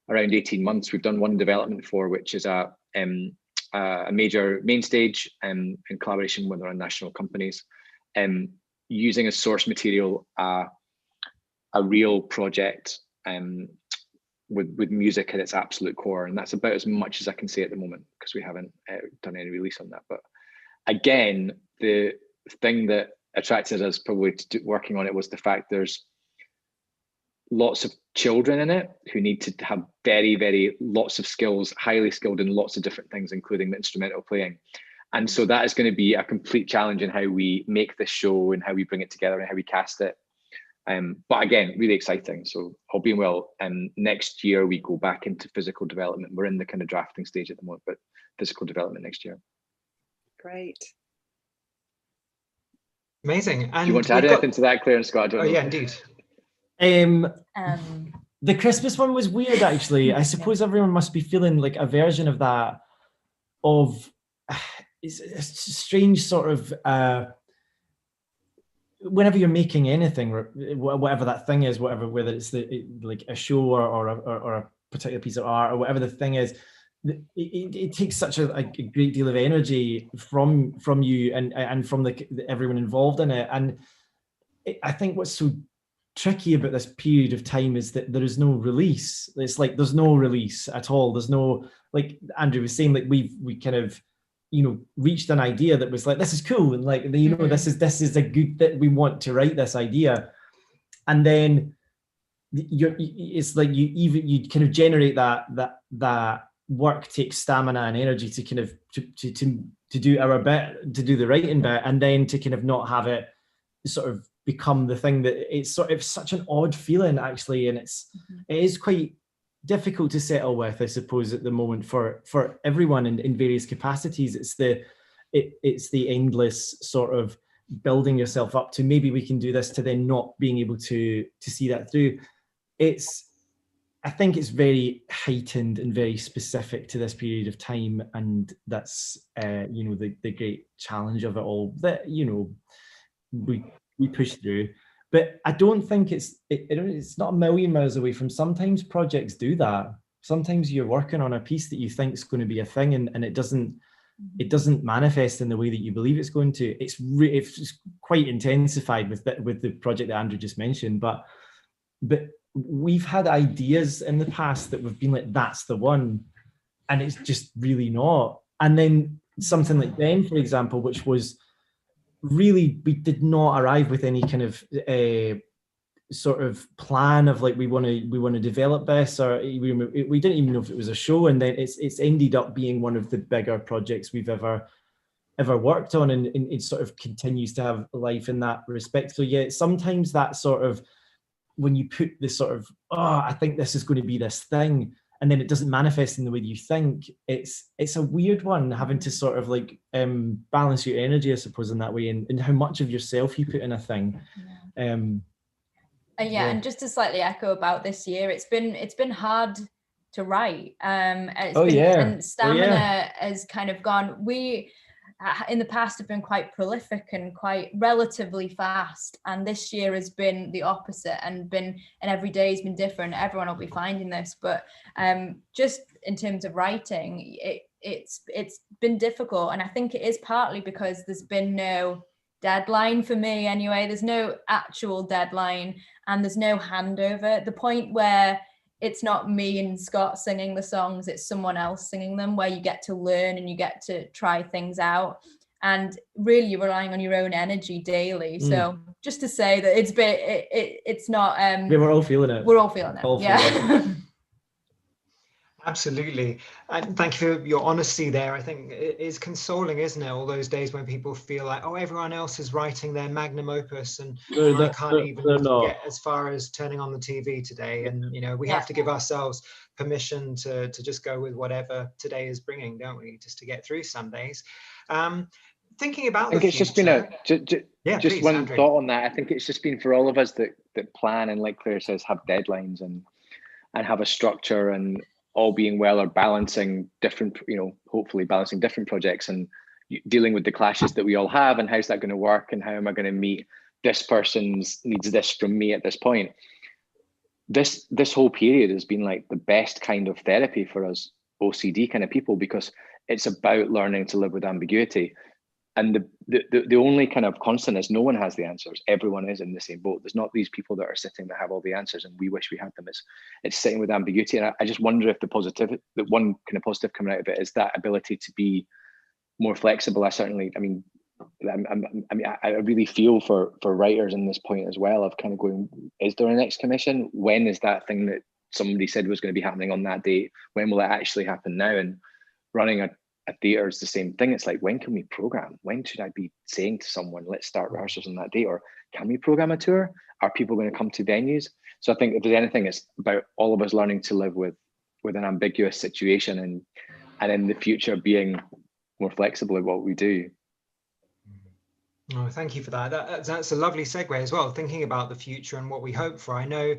around 18 months. We've done one development for, which is a major main stage in collaboration with our national companies, using as source material a real project with music at its absolute core. And that's about as much as I can say at the moment, because we haven't done any release on that. But again, the thing that attracted us probably to working on it was the fact there's lots of children in it who need to have very, very lots of skills, highly skilled in lots of different things, including the instrumental playing. And so that is going to be a complete challenge in how we make this show and how we bring it together and how we cast it. But again, really exciting. So all being well, next year we go back into physical development. We're in the kind of drafting stage at the moment, but physical development next year. Great. Amazing. And do you want to add anything to that, Claire and Scott? Yeah, indeed. The Christmas one was weird, actually. I suppose everyone must be feeling like a version of that, it's a strange sort of whenever you're making anything, whatever that thing is, whether it's like a show or a particular piece of art or whatever the thing is, it takes such a great deal of energy from you and from everyone involved in it. And I think what's so tricky about this period of time is that there is no release. It's like there's no release at all. There's no, like Andrew was saying, like we kind of, reached an idea that was like, this is cool, and like this is a good, that we want to write this idea, and then it's like you kind of generate that work takes stamina and energy to kind of to do our bit, to do the writing bit, and then to kind of not have it sort of become the thing that it's sort of such an odd feeling, actually, and it is quite difficult to settle with, I suppose, at the moment for everyone in various capacities. It's the endless sort of building yourself up to, maybe we can do this, to then not being able to see that through. I think it's very heightened and very specific to this period of time, and that's the great challenge of it all, that we push through. But I don't think it's not a million miles away from, sometimes projects do that. Sometimes you're working on a piece that you think is going to be a thing, and it doesn't manifest in the way that you believe it's going to. It's quite intensified with the project that Andrew just mentioned. But we've had ideas in the past that we've been like, that's the one, and it's just really not. And then something like Ben, for example, which was really, we did not arrive with any kind of sort of plan of like we want to develop this, or we didn't even know if it was a show, and then it's ended up being one of the bigger projects we've ever worked on, and it sort of continues to have life in that respect. So yeah, sometimes that sort of, when you put this sort of, I think this is going to be this thing, and then it doesn't manifest in the way that you think, it's a weird one, having to sort of like balance your energy, I suppose, in that way, and how much of yourself you put in a thing. And just to slightly echo about this year, it's been hard to write. And stamina has kind of gone. We in the past have been quite prolific and quite relatively fast, and this year has been the opposite, and every day has been different. Everyone will be finding this, but just in terms of writing, it's been difficult, and I think it is partly because there's been no deadline for me anyway. There's no actual deadline, and there's no handover. The point where it's not me and Scott singing the songs, it's someone else singing them, where you get to learn and you get to try things out, and really you're relying on your own energy daily. So just to say that it's not we're all feeling it. We're all feeling it. Absolutely. And thank you for your honesty there. I think it is consoling, isn't it? All those days when people feel like, everyone else is writing their magnum opus, and I can't even get as far as turning on the TV today. And, we have to give ourselves permission to just go with whatever today is bringing, don't we? Just to get through some days. Thinking about the future. It's just been please, one Andrew. thought on that. I think it's just been for all of us that plan, and like Claire says, have deadlines and have a structure, and all being well, are balancing different, hopefully balancing different projects and dealing with the clashes that we all have, and how's that going to work, and how am I going to meet this person's needs this from me at this point. This whole period has been like the best kind of therapy for us OCD kind of people, because it's about learning to live with ambiguity. And the only kind of constant is no one has the answers. Everyone is in the same boat. There's not these people that are sitting that have all the answers and we wish we had them. It's sitting with ambiguity. And I just wonder if the one kind of positive coming out of it is that ability to be more flexible. I really feel for writers in this point as well, of kind of going, is there a next commission? When is that thing that somebody said was going to be happening on that date? When will it actually happen now? And running a theatre is the same thing. It's like, when can we program? When should I be saying to someone, let's start rehearsals on that date? Or can we program a tour? Are people going to come to venues? So I think if there's anything, it's about all of us learning to live with an ambiguous situation, and in the future being more flexible in what we do. Oh, thank you for that. That's a lovely segue as well, thinking about the future and what we hope for. I know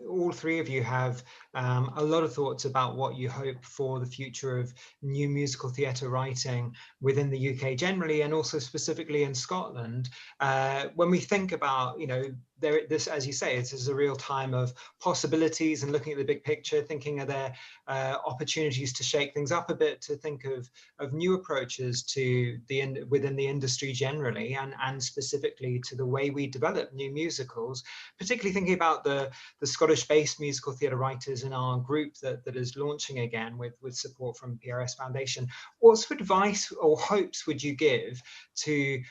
all three of you have a lot of thoughts about what you hope for the future of new musical theatre writing within the UK generally, and also specifically in Scotland. When we think about, this, as you say, it is a real time of possibilities and looking at the big picture, thinking, are there opportunities to shake things up a bit, to think of new approaches to within the industry generally, and specifically to the way we develop new musicals, particularly thinking about the Scottish-based musical theatre writers in our group that is launching again with support from PRS Foundation. What sort of advice or hopes would you give to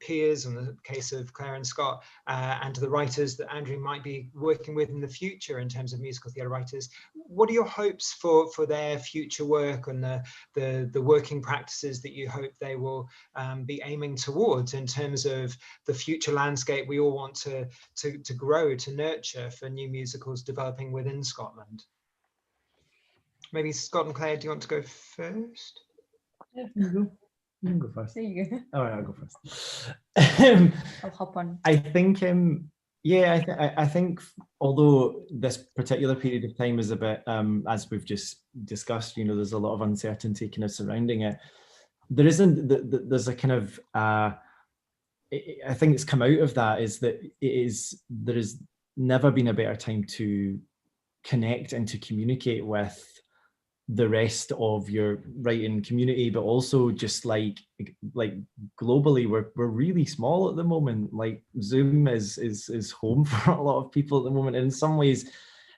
peers, in the case of Claire and Scott, and to the writers that Andrew might be working with in the future in terms of musical theatre writers? What are your hopes for their future work, and the working practices that you hope they will be aiming towards in terms of the future landscape we all want to grow, to nurture for new musicals developing within Scotland? Maybe Scott and Claire, do you want to go first? Yeah, you can go first. There you go. All right, I'll go first. I'll hop on. I think, I think although this particular period of time is a bit, as we've just discussed, there's a lot of uncertainty kind of surrounding it. There's a kind of, I think it's come out of that is that there has never been a better time to connect and to communicate with the rest of your writing community, but also just like globally, we're really small at the moment. Like Zoom is home for a lot of people at the moment. And in some ways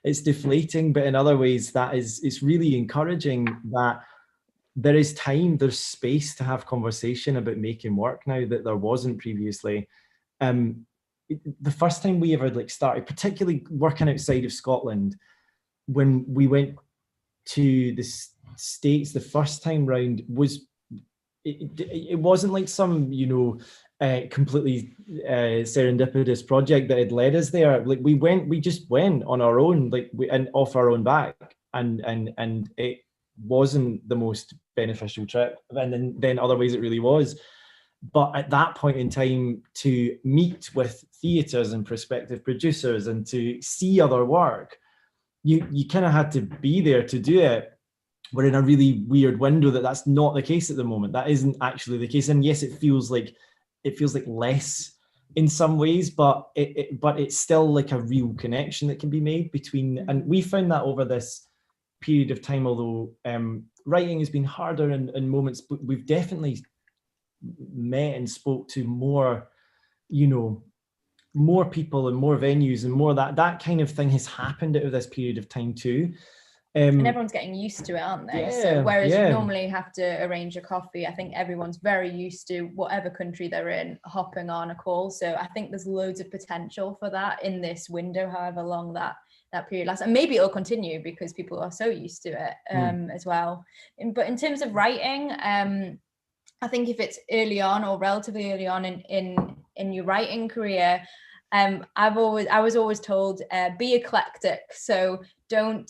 it's deflating, but in other ways it's really encouraging that there is time, there's space to have conversation about making work now that there wasn't previously. The first time we ever like started, particularly working outside of Scotland, when we went to the States the first time round, was it wasn't like some, you know, completely serendipitous project that had led us there. Like we just went on our own, like and off our own back, and it wasn't the most beneficial trip, and then other ways it really was. But at that point in time, to meet with theatres and prospective producers and to see other work, you kind of had to be there to do it. We're in a really weird window that's not the case at the moment. That isn't actually the case. And yes, it feels like less in some ways, but it's still like a real connection that can be made between. And we found that over this period of time, although writing has been harder in moments, but we've definitely met and spoke to more, you know, more people and more venues, and more that kind of thing has happened out of this period of time too. And everyone's getting used to it, aren't they? So whereas you normally have to arrange a coffee, I think everyone's very used to, whatever country they're in, hopping on a call. So I think there's loads of potential for that in this window, however long that period lasts. And maybe it'll continue because people are so used to it as well. But in terms of writing, I think if it's early on or relatively early on in your writing career, I was always told, be eclectic. So don't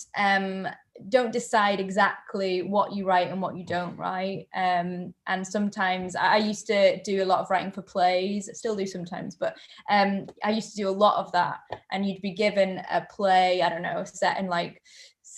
decide exactly what you write and what you don't write. And sometimes I used to do a lot of writing for plays, I still do sometimes, but I used to do a lot of that. And you'd be given a play, I don't know, set in like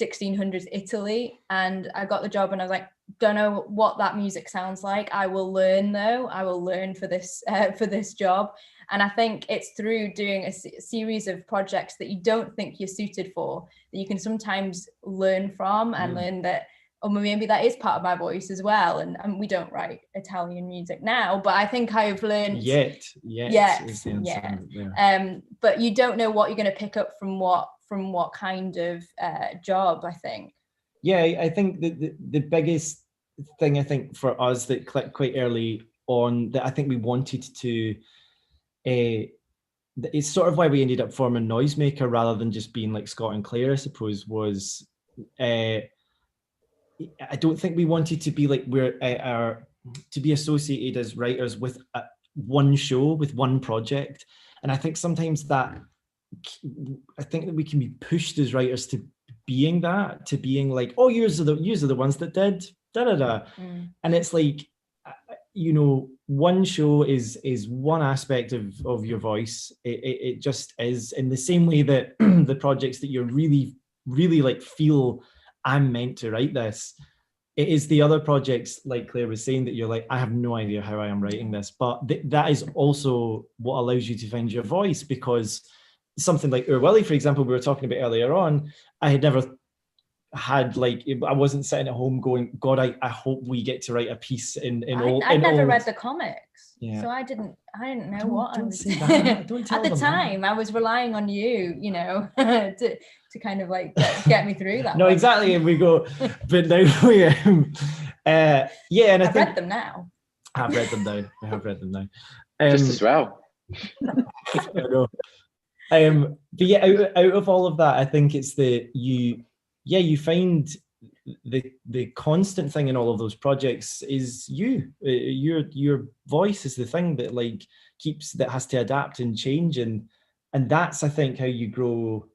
1600s Italy, and I got the job and I was like, don't know what that music sounds like. I will learn though. I will learn for this job. And I think it's through doing a series of projects that you don't think you're suited for that you can sometimes learn from and learn that, oh, maybe that is part of my voice as well. And we don't write Italian music now, but I think I've learned yet. But you don't know what you're going to pick up from what kind of job, I think. Yeah, I think the biggest thing, I think, for us that clicked quite early on, that I think we wanted to, it's sort of why we ended up forming Noisemaker rather than just being like Scott and Claire, I suppose, was I don't think we wanted to be like to be associated as writers with one show, with one project. And I think sometimes that we can be pushed as writers to being like, oh, yours are the ones that did and it's like, you know, one show is one aspect of your voice. It just is, in the same way that the projects that you're really like feel, I'm meant to write this, it is the other projects, like Claire was saying, that you're like, I have no idea how I am writing this, but that is also what allows you to find your voice. Because something like Oor Wullie, for example, we were talking about earlier on, I had never had, like, I wasn't sitting at home going, God, I hope we get to write a piece in all. I'd never read the comics, so I didn't know what I was doing. At the time. I was relying on you, you know, to kind of like get me through that. No, exactly. And we go, but now we, and I've read them now. I've read them now. I have read them now. Just as well. I know. But yeah, out of all of that, I think it's you find the constant thing in all of those projects is your voice is the thing that like that has to adapt and change, and that's, I think, how you grow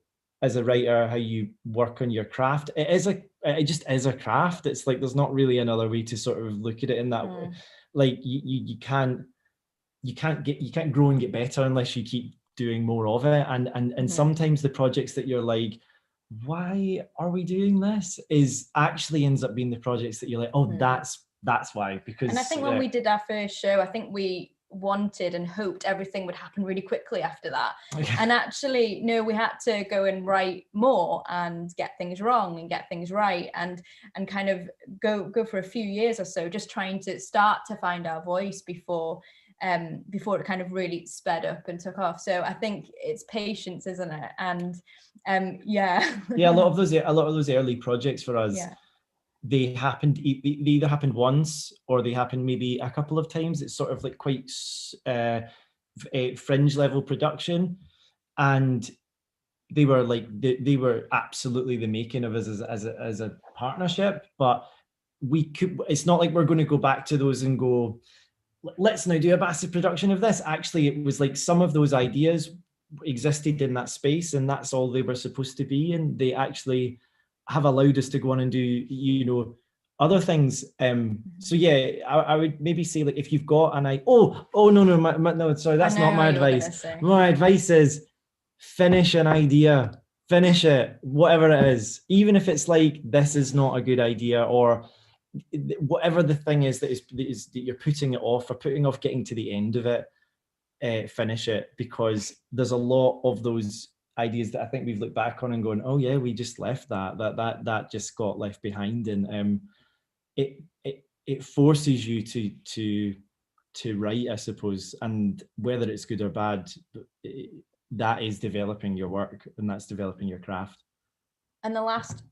as a writer, how you work on your craft. It just is a craft. It's like there's not really another way to sort of look at it in that way. Like you can't grow and get better unless you keep doing more of it, and sometimes the projects that you're like, why are we doing this, is actually ends up being the projects that you're like, oh, that's why. Because, and I think when we did our first show, I think we wanted and hoped everything would happen really quickly after that. And actually, no, we had to go and write more and get things wrong and get things right, and kind of go for a few years or so, just trying to start to find our voice before it kind of really sped up and took off. So I think it's patience, isn't it? And a lot of those early projects for us, they either happened once or they happened maybe a couple of times. It's sort of like quite fringe level production, and they were like they were absolutely the making of us as a partnership. But it's not like we're going to go back to those and go, let's now do a massive production of this. Actually, it was like some of those ideas existed in that space, and that's all they were supposed to be, and they actually have allowed us to go on and do, you know, other things. So yeah, I would maybe say, like, if you've got an no, sorry, that's not my advice. My advice is finish an idea, finish it, whatever it is, even if it's like, this is not a good idea, or whatever the thing is that you're putting it off, or putting off getting to the end of it. Finish it, because there's a lot of those ideas that I think we've looked back on and gone, oh yeah, we just left that just got left behind. And it forces you to write, I suppose, and whether it's good or bad, that is developing your work, and that's developing your craft. And the last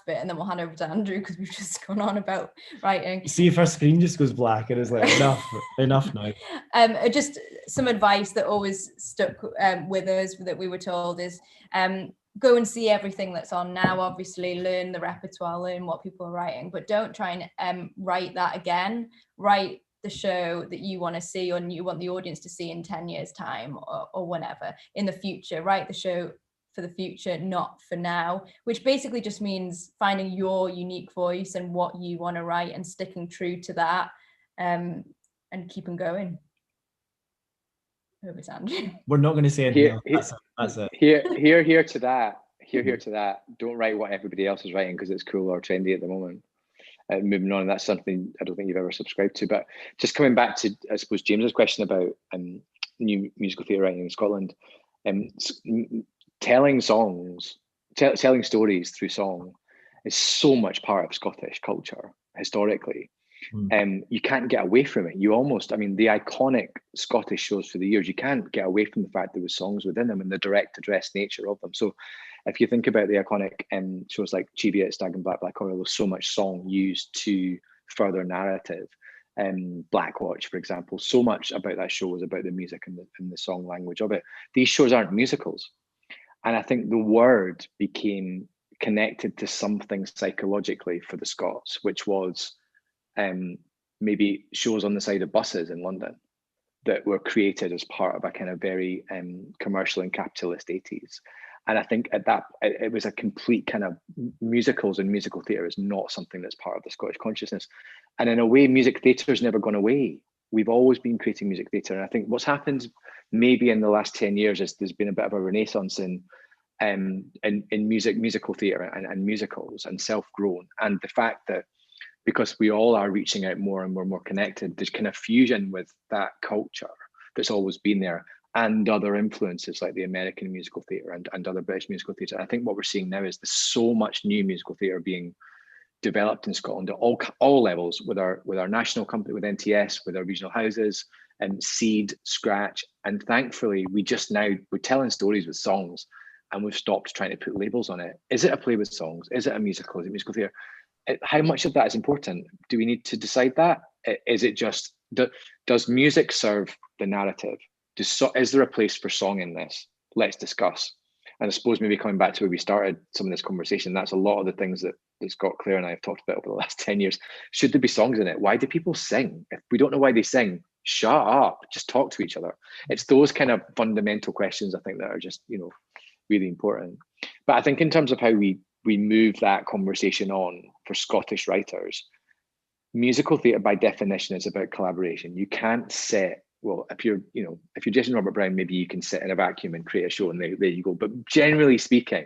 bit, and then we'll hand over to Andrew, because we've just gone on about writing. See if our screen just goes black and it's like, enough now. Just some advice that always stuck with us, that we were told, is go and see everything that's on now. Obviously, learn the repertoire, learn what people are writing, but don't try and write that again. Write the show that you want to see, or you want the audience to see in 10 years' time, or whenever in the future. Write the show for the future, not for now, which basically just means finding your unique voice and what you want to write, and sticking true to that, and keeping going. Over to Andrew. We're not going to say anything else. That's it. Here to that. Don't write what everybody else is writing because it's cool or trendy at the moment. Moving on, that's something I don't think you've ever subscribed to. But just coming back to, I suppose, James's question about new musical theatre writing in Scotland, telling songs, telling stories through song is so much part of Scottish culture historically. You can't get away from it. You almost, I mean, the iconic Scottish shows for the years, you can't get away from the fact there was songs within them and the direct address nature of them. So if you think about the iconic shows like Cheviot, Stag and Black Oil, there's so much song used to further narrative. Blackwatch, for example, so much about that show was about the music and the song language of it. These shows aren't musicals. And I think the word became connected to something psychologically for the Scots, which was maybe shows on the side of buses in London that were created as part of a kind of very commercial and capitalist 80s. And I think at that, it was a complete kind of musicals, and musical theatre is not something that's part of the Scottish consciousness. And in a way, music theatre has never gone away. We've always been creating music theatre. And I think what's happened maybe in the last 10 years is there's been a bit of a renaissance in musical theatre and musicals and self-grown. And the fact that because we all are reaching out more and we're more connected, there's kind of fusion with that culture that's always been there and other influences like the American musical theatre and other British musical theatre. I think what we're seeing now is there's so much new musical theatre being developed in Scotland at all levels, with our national company, with NTS, with our regional houses, and Seed, Scratch. And thankfully, we're telling stories with songs, and we've stopped trying to put labels on it. Is it a play with songs? Is it a musical? Is it musical theatre? How much of that is important? Do we need to decide that? Is it just, does music serve the narrative? Is there a place for song in this? Let's discuss. And I suppose maybe coming back to where we started some of this conversation, that's a lot of the things that Scott, Claire and I have talked about over the last 10 years. Should there be songs in it? Why do people sing? If we don't know why they sing, shut up, just talk to each other. It's those kind of fundamental questions, I think, that are just, really important. But I think in terms of how we move that conversation on for Scottish writers, musical theatre by definition is about collaboration. You can't sit, well, if you're Jason Robert Brown, maybe you can sit in a vacuum and create a show and there you go. But generally speaking,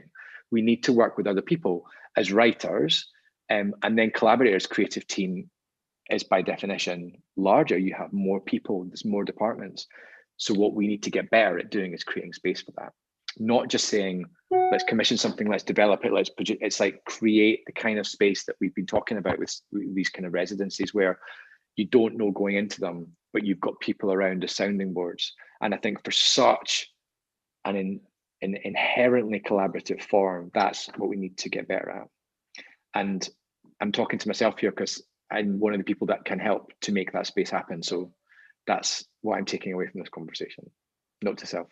we need to work with other people as writers, and then collaborators. Creative team is by definition larger. You have more people, there's more departments. So what we need to get better at doing is creating space for that. Not just saying, let's commission something, let's develop it, let's produce. It's like create the kind of space that we've been talking about with these kind of residencies where you don't know going into them, but you've got people around as sounding boards. And I think for such an inherently collaborative form, that's what we need to get better at. And I'm talking to myself here because I'm one of the people that can help to make that space happen. So that's what I'm taking away from this conversation. Note to self.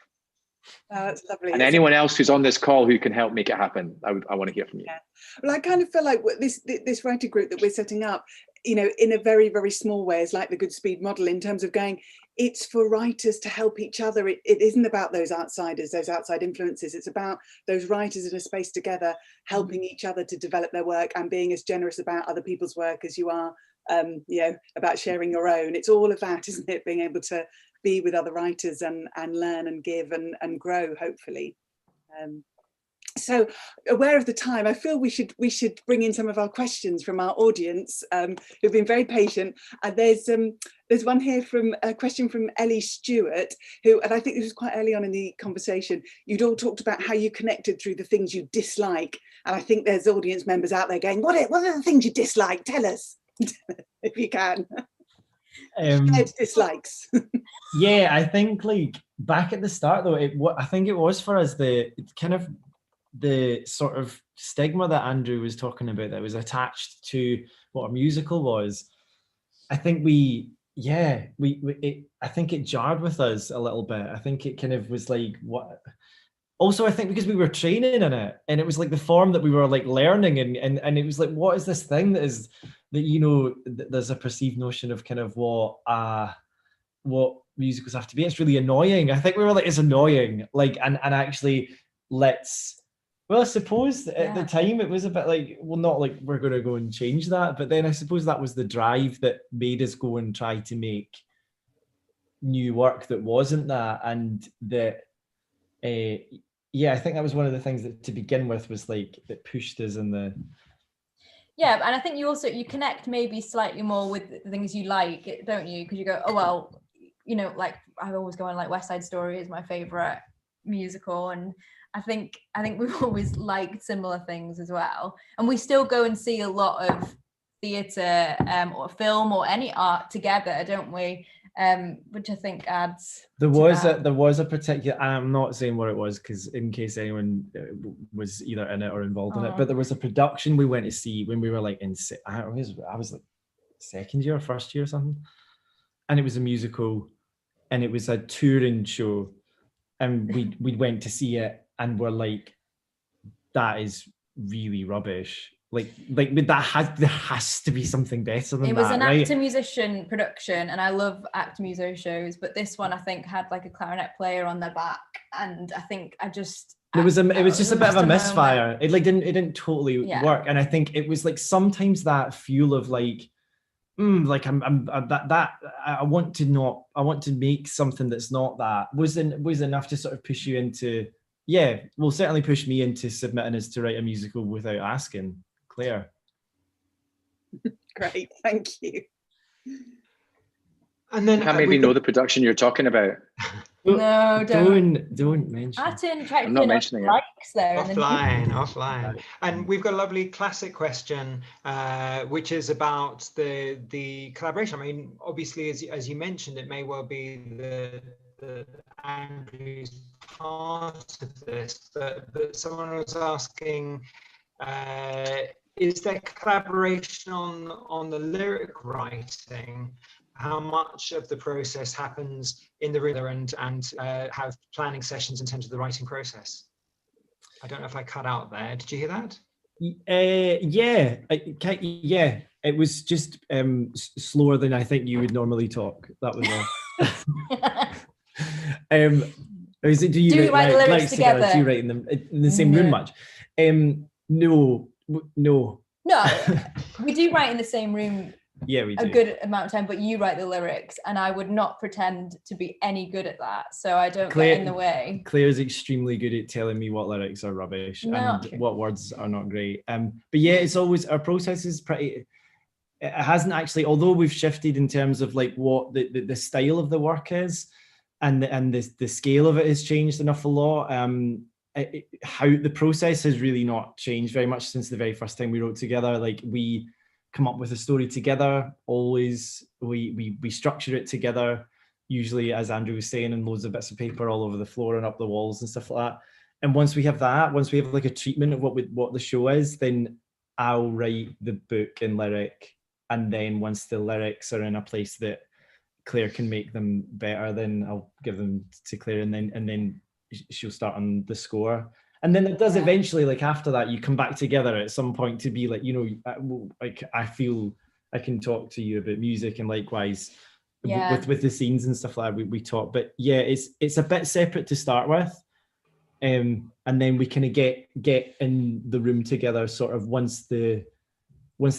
That's lovely. And anyone else who's on this call who can help make it happen, I want to hear from you. Yeah. Well, I kind of feel like this writing group that we're setting up, you know, in a very, very small way, is like the Goodspeed model in terms of going, it's for writers to help each other. It isn't about those outsiders, those outside influences. It's about those writers in a space together, helping each other to develop their work and being as generous about other people's work as you are, you know, about sharing your own. It's all of that, isn't it? Being able to be with other writers and learn and give and grow, hopefully. So, aware of the time, I feel we should bring in some of our questions from our audience, who've been very patient. There's one here from a question from Ellie Stewart, who, and I think this was quite early on in the conversation, you'd all talked about how you connected through the things you dislike, and I think there's audience members out there going, what are the things you dislike? Tell us, if you can. Dislikes. Yeah, I think like back at the start though, I think it was for us the sort of stigma that Andrew was talking about that was attached to what a musical was. I think I think it jarred with us a little bit. I think it kind of was like, what? Also, I think because we were training in it, and it was like the form that we were like learning, and it was like, what is this thing that you know, there's a perceived notion of kind of what musicals have to be. It's really annoying. I think we were like, it's annoying, like, and actually well, I suppose at the time it was a bit like, well, not like we're going to go and change that, but then I suppose that was the drive that made us go and try to make new work that wasn't that, and that I think that was one of the things that to begin with was like that pushed us in the. Yeah, and I think you connect maybe slightly more with the things you like, don't you? Because you go, oh well, you know, like I always go on like West Side Story is my favorite musical, and I think we've always liked similar things as well, and we still go and see a lot of theatre or film or any art together, don't we? Which I think adds. There was a particular. I'm not saying what it was because in case anyone was either in it or involved in it, but there was a production we went to see when we were like I was like second year or first year or something, and it was a musical, and it was a touring show, and we went to see it, and we're like, that is really rubbish. Like there has to be something better than that. It was an actor musician production, and I love actor musician shows, but this one I think had like a clarinet player on their back, and I think it was just a bit of a misfire. It didn't totally work, and I think it was like sometimes that fuel of like, like I want to make something that's not that was enough to sort of push you into certainly push me into submitting us to write a musical without asking. Claire. Great, thank you. And then can't maybe know the production you're talking about. No, don't mention. I'm not mentioning it. There offline. And we've got a lovely classic question, which is about the collaboration. I mean, obviously, as you mentioned, it may well be the Andrew's part of this, but someone was asking, is there collaboration on the lyric writing? How much of the process happens in the room and have planning sessions in terms of the writing process? I don't know if I cut out there. Did you hear that? It was just slower than I think you would normally talk. That was all. Do you write the lyrics together? Do you write them in the same room much? No. We do write in the same room. Yeah, we do. A good amount of time, but you write the lyrics, and I would not pretend to be any good at that, so I don't get in the way. Claire's extremely good at telling me what lyrics are rubbish and what words are not great. But yeah, it's always, our process is pretty. It hasn't actually, although we've shifted in terms of like what the style of the work is, and the scale of it has changed an awful lot. How the process has really not changed very much since the very first time we wrote together. Like we come up with a story together, always we structure it together, usually, as Andrew was saying, in loads of bits of paper all over the floor and up the walls and stuff like that. And once we have like a treatment of what the show is, then I'll write the book and lyric, and then once the lyrics are in a place that Claire can make them better, then I'll give them to Claire, and then she'll start on the score. And then it does eventually, like after that, you come back together at some point to be like, you know, like I feel I can talk to you about music, and likewise with the scenes and stuff like that, we talk. But yeah, it's a bit separate to start with, and then we kind of get in the room together sort of once the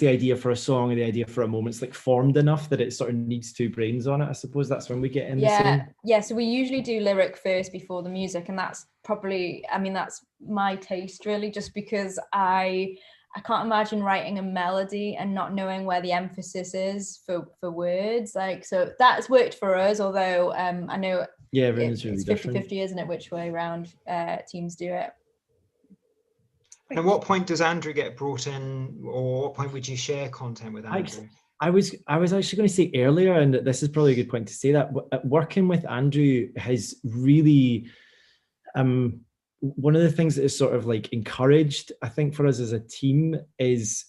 idea for a song or the idea for a moment's like formed enough that it sort of needs two brains on it. I suppose that's when we get in the scene. Yeah, so we usually do lyric first before the music, and that's probably, I mean, that's my taste really, just because I can't imagine writing a melody and not knowing where the emphasis is for words. Like, so that's worked for us, although I know everyone's really it's 50-50, isn't it, which way around teams do it. And at what point does Andrew get brought in, or what point would you share content with Andrew? I was actually going to say earlier, and this is probably a good point to say, that working with Andrew has really, one of the things that is sort of like encouraged, I think, for us as a team is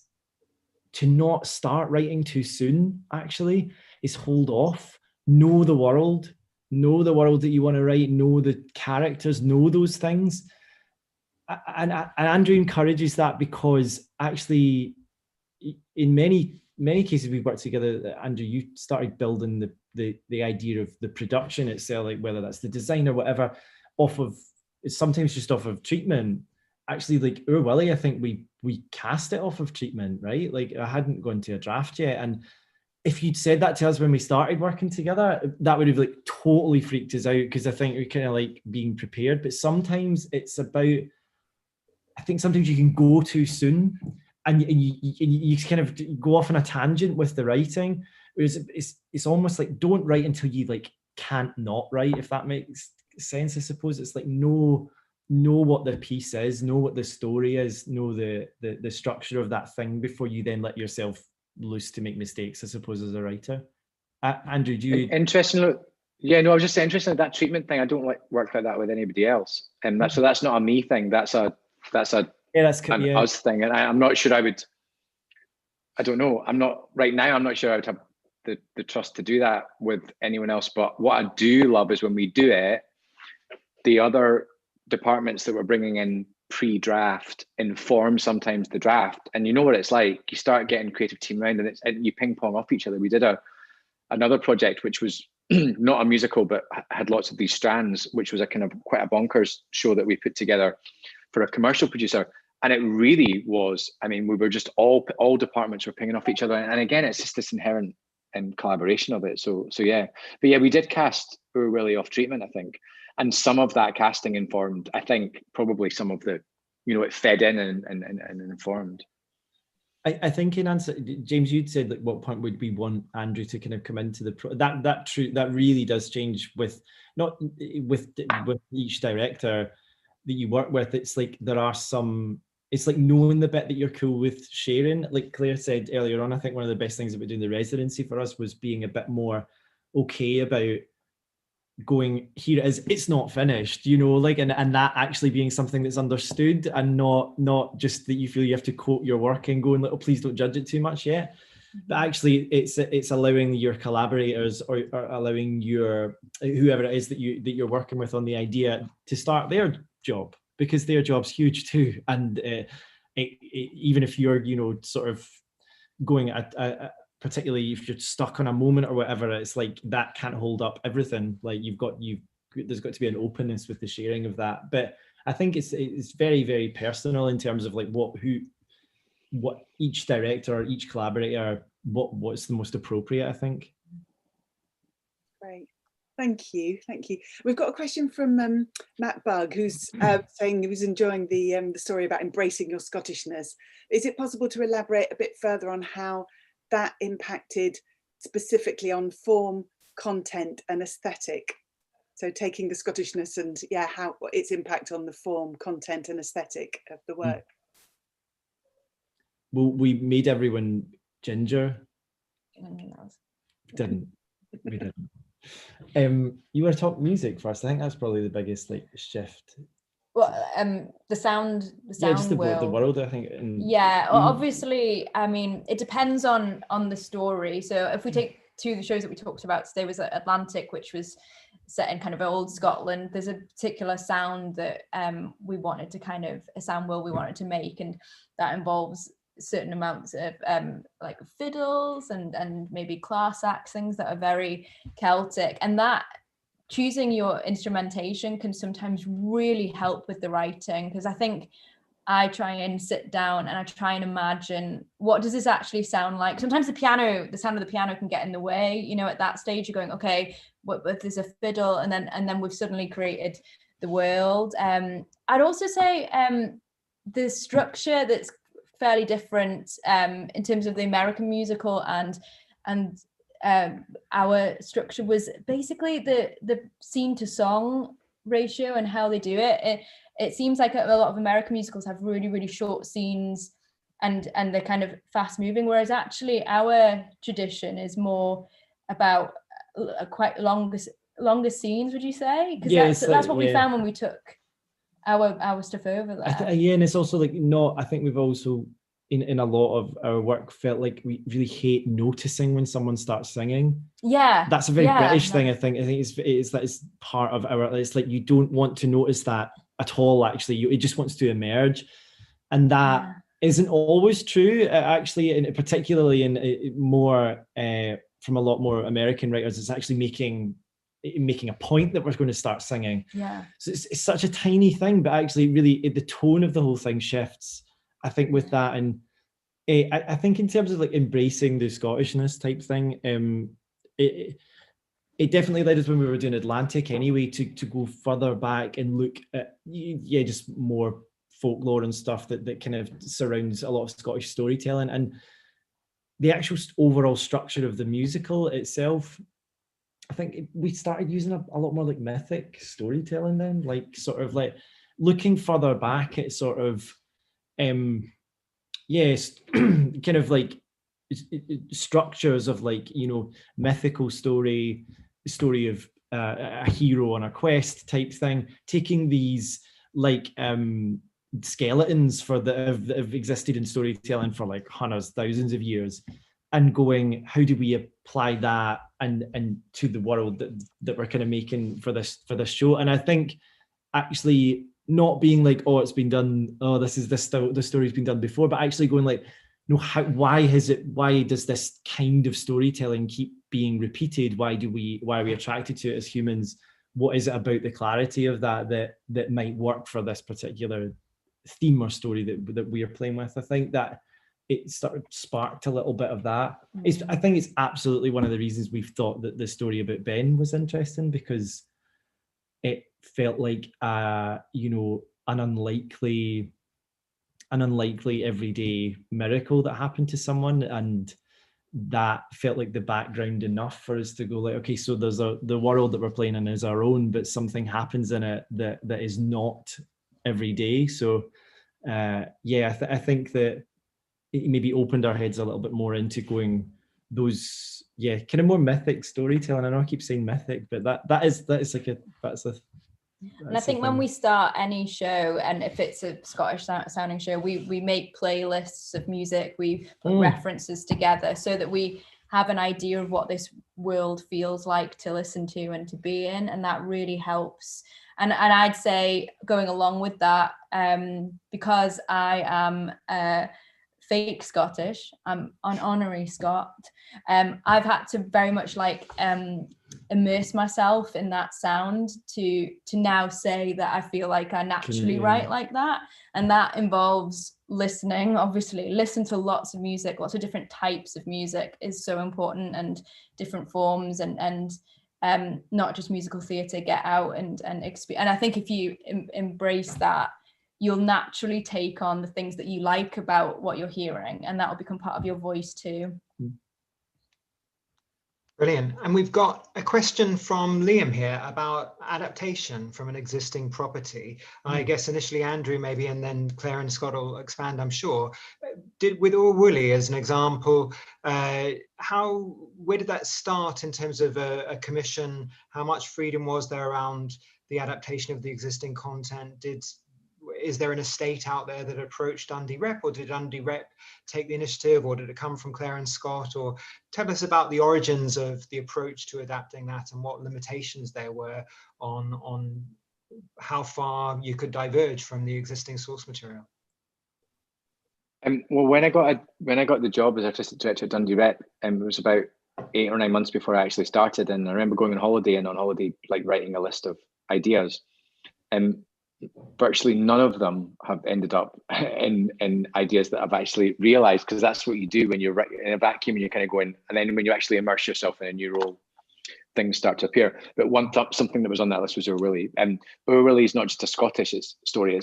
to not start writing too soon, actually, is hold off, know the world that you want to write, know the characters, know those things. And Andrew encourages that, because actually in many cases we've worked together, Andrew, you started building the idea of the production itself, like whether that's the design or whatever, sometimes just off of treatment. Actually, like Oor Wullie, I think we cast it off of treatment, right? Like I hadn't gone to a draft yet, and if you'd said that to us when we started working together, that would have like totally freaked us out, because I think we're kind of like being prepared. But sometimes it's about, I think sometimes you can go too soon, and you kind of go off on a tangent with the writing. Whereas it's almost like, don't write until you like can't not write, if that makes sense. I suppose it's like know what the piece is, know what the story is, know the structure of that thing before you then let yourself loose to make mistakes, I suppose, as a writer. Andrew, do you? Interesting. Yeah, no, I was just saying, interesting, that treatment thing, I don't like work like that with anybody else. And so that's not a me thing. That's an us thing. And I'm not sure I don't know. I'm not sure I would have the trust to do that with anyone else. But what I do love is when we do it, the other departments that we're bringing in pre-draft inform sometimes the draft. And you know what it's like. You start getting creative team around, and you ping pong off each other. We did another project which was not a musical, but had lots of these strands, which was a kind of quite a bonkers show that we put together for a commercial producer. And it really was, I mean, we were just all departments were pinging off each other. And again, it's just this inherent collaboration of it. So yeah. But yeah, we did cast Oor Wullie off treatment, I think. And some of that casting informed, I think, probably some of the, it fed in and informed. I think in answer, James, you'd said like what point would we want Andrew to kind of come into that really does change with each director that you work with. It's like there are some, it's like knowing the bit that you're cool with sharing. Like Claire said earlier on, I think one of the best things about doing the residency for us was being a bit more okay about going, here it is, it's not finished, and that actually being something that's understood, and not just that you feel you have to quote your work and going like, oh, please don't judge it too much yet. But actually it's allowing your collaborators or allowing your whoever it is that you're working with on the idea to start their job, because their job's huge too. And even if you're sort of going at particularly if you're stuck on a moment or whatever, it's like that can't hold up everything. Like there's got to be an openness with the sharing of that. But I think it's very, very personal in terms of like what each director or each collaborator, what's the most appropriate, I think. Great. Thank you. We've got a question from Matt Bugg, who's saying he was enjoying the story about embracing your Scottishness. Is it possible to elaborate a bit further on how that impacted specifically on form, content and aesthetic? So taking the Scottishness and how its impact on the form, content and aesthetic of the work. Well, we made everyone ginger. We didn't. You want to talk music first? I think that's probably the biggest shift. Well, the sound just the world. world, I think. Obviously, I mean, it depends on the story. So if we take two of the shows that we talked about today, was Atlantic, which was set in kind of old Scotland. There's a particular sound that we wanted to kind of, a sound world we wanted to make, and that involves certain amounts of like fiddles and maybe class axe, things that are very Celtic, and that choosing your instrumentation can sometimes really help with the writing, because I think I try and sit down and I try and imagine, what does this actually sound like? Sometimes the sound of the piano can get in the way, you know, at that stage you're going, okay, what if there's a fiddle, and then we've suddenly created the world. I'd also say the structure that's fairly different in terms of the American musical and our structure was basically the scene to song ratio and how they do it. It seems like a lot of American musicals have really, really short scenes and they're kind of fast moving, whereas actually our tradition is more about quite longer scenes, would you say? Because that's what we found when we took our stuff over there. And it's also like, I think we've also in a lot of our work felt like we really hate noticing when someone starts singing. That's a very British thing. I think it's part of our, it's like you don't want to notice that at all, actually. It just wants to emerge, and that isn't always true, actually, and particularly in more from a lot more American writers. It's actually making a point that we're going to start singing. So it's such a tiny thing, but actually really the tone of the whole thing shifts, I think, with that. And I think in terms of like embracing the Scottishness type thing, it definitely led us, when we were doing Atlantic anyway, to go further back and look at just more folklore and stuff that kind of surrounds a lot of Scottish storytelling, and the actual overall structure of the musical itself. I think we started using a lot more like mythic storytelling then, like sort of like looking further back at sort of kind of like structures of like, you know, mythical story of a hero on a quest type thing, taking these like skeletons that have existed in storytelling for like hundreds, thousands of years, and going, how do we apply that and to the world that we're kind of making for this show? And I think actually not being like, oh, it's been done, oh, this story's been done before, but actually going like, no, why does this kind of storytelling keep being repeated? Why are we attracted to it as humans? What is it about the clarity of that might work for this particular theme or story that we are playing with? I think that it sparked a little bit of that. I think it's absolutely one of the reasons we've thought that the story about Ben was interesting, because it felt like you know, an unlikely everyday miracle that happened to someone, and that felt like the background enough for us to go like, okay, so there's the world that we're playing in is our own, but something happens in it that is not every day. So I think that it maybe opened our heads a little bit more into going those kind of more mythic storytelling. I know I keep saying mythic, but that's and I think when we start any show, and if it's a Scottish sounding show, we make playlists of music, we put references together so that we have an idea of what this world feels like to listen to and to be in, and that really helps. And I'd say, going along with that, because I am fake Scottish, I'm an honorary Scot, I've had to very much like immerse myself in that sound to now say that I feel like I naturally write like that. And that involves listening, obviously. Listen to lots of music, lots of different types of music is so important, and different forms, and not just musical theatre. Get out and experience. And I think if you embrace that, you'll naturally take on the things that you like about what you're hearing, and that will become part of your voice too. Brilliant. And we've got a question from Liam here about adaptation from an existing property. I guess initially Andrew maybe, and then Claire and Scott will expand, I'm sure. With Oor Wullie as an example, where did that start in terms of a commission? How much freedom was there around the adaptation of the existing content? Did is there an estate out there that approached Dundee Rep, or did Dundee Rep take the initiative, or did it come from Claire and Scott? Or tell us about the origins of the approach to adapting that and what limitations there were on how far you could diverge from the existing source material. Well, when I got the job as artistic director at Dundee Rep, it was about 8 or 9 months before I actually started, and I remember going on holiday, and on holiday, like, writing a list of ideas, and virtually none of them have ended up in ideas that I've actually realized, because that's what you do when you're in a vacuum and you're kind of going, and then when you actually immerse yourself in a new role, things start to appear. But something that was on that list was Oor Wullie. Oor Wullie is not just a Scottish story,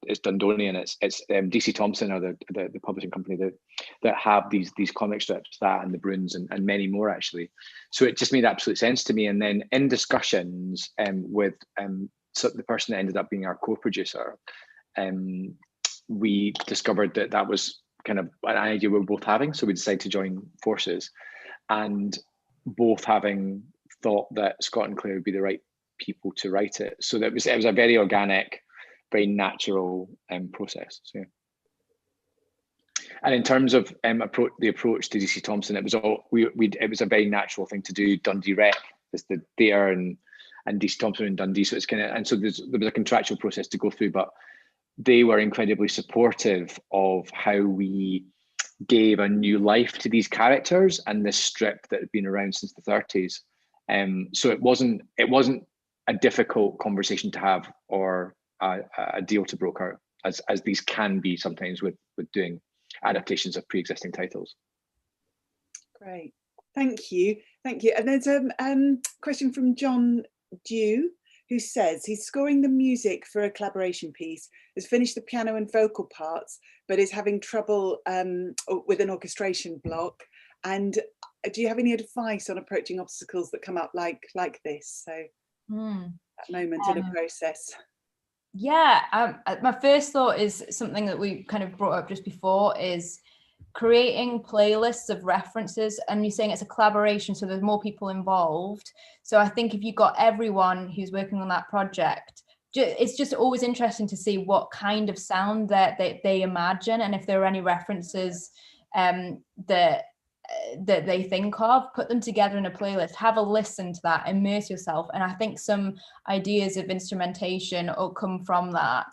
it's Dundonian. It's DC Thomson are the publishing company that have these comic strips, that and the Bruins and many more actually. So it just made absolute sense to me. And then in discussions with so the person that ended up being our co-producer, we discovered that was kind of an idea we were both having. So we decided to join forces, and both having thought that Scott and Claire would be the right people to write it. So it was a very organic, very natural process. So, yeah. And in terms of the approach to DC Thomson, it was it was a very natural thing to do. Dundee Rep is the theatre, and DC Thomson in Dundee. So it's kind of, and so there was a contractual process to go through, but they were incredibly supportive of how we gave a new life to these characters and this strip that had been around since the 30s. So it wasn't a difficult conversation to have or a deal to broker, as these can be sometimes with doing adaptations of pre-existing titles. Great, thank you. And there's a question from John Dew, who says he's scoring the music for a collaboration piece, has finished the piano and vocal parts, but is having trouble with an orchestration block. And do you have any advice on approaching obstacles that come up like this? So that moment in a process. Yeah, my first thought is something that we kind of brought up just before, is creating playlists of references. And you're saying it's a collaboration, so there's more people involved. So I think if you got everyone who's working on that project, it's just always interesting to see what kind of sound that they imagine, and if there are any references that they think of, put them together in a playlist, have a listen to that, immerse yourself. And I think some ideas of instrumentation will come from that.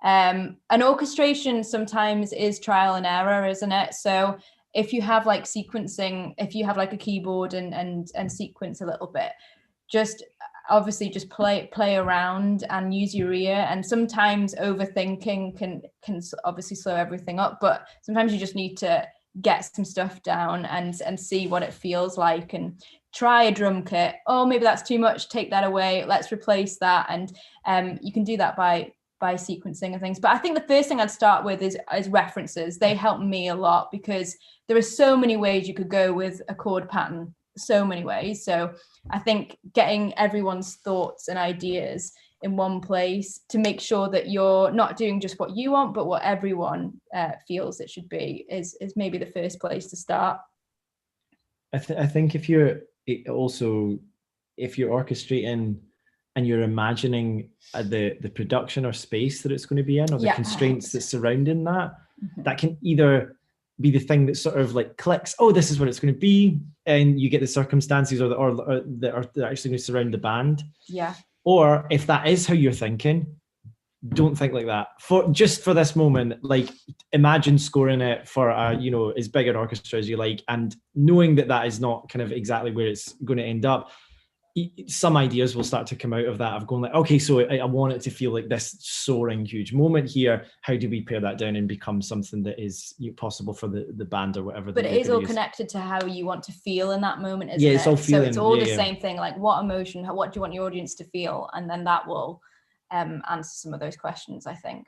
And orchestration sometimes is trial and error, isn't it? So if you have like sequencing, if you have like a keyboard and sequence a little bit, just play around and use your ear. And sometimes overthinking can obviously slow everything up, but sometimes you just need to get some stuff down and see what it feels like, and try a drum kit. Oh, maybe that's too much, take that away, let's replace that. And you can do that by sequencing and things. But I think the first thing I'd start with is references. They help me a lot, because there are so many ways you could go with a chord pattern, so many ways. So I think getting everyone's thoughts and ideas in one place to make sure that you're not doing just what you want, but what everyone feels it should be is maybe the first place to start. I think if you're orchestrating and you're imagining the production or space that it's going to be in, or the constraints that's surrounding that, that can either be the thing that sort of like clicks, oh, this is what it's going to be, and you get the circumstances or that are actually going to surround the band. Yeah. Or if that is how you're thinking, don't think like that. For this moment, like imagine scoring it for as big an orchestra as you like, and knowing that is not kind of exactly where it's going to end up. Some ideas will start to come out of that, of going like, okay, so I want it to feel like this soaring huge moment here. How do we pare that down and become something that is possible for the band or whatever? But it is all connected to how you want to feel in that moment, isn't it? Yeah, it's all feeling. So it's all the same thing, like what emotion, what do you want your audience to feel? And then that will answer some of those questions, I think.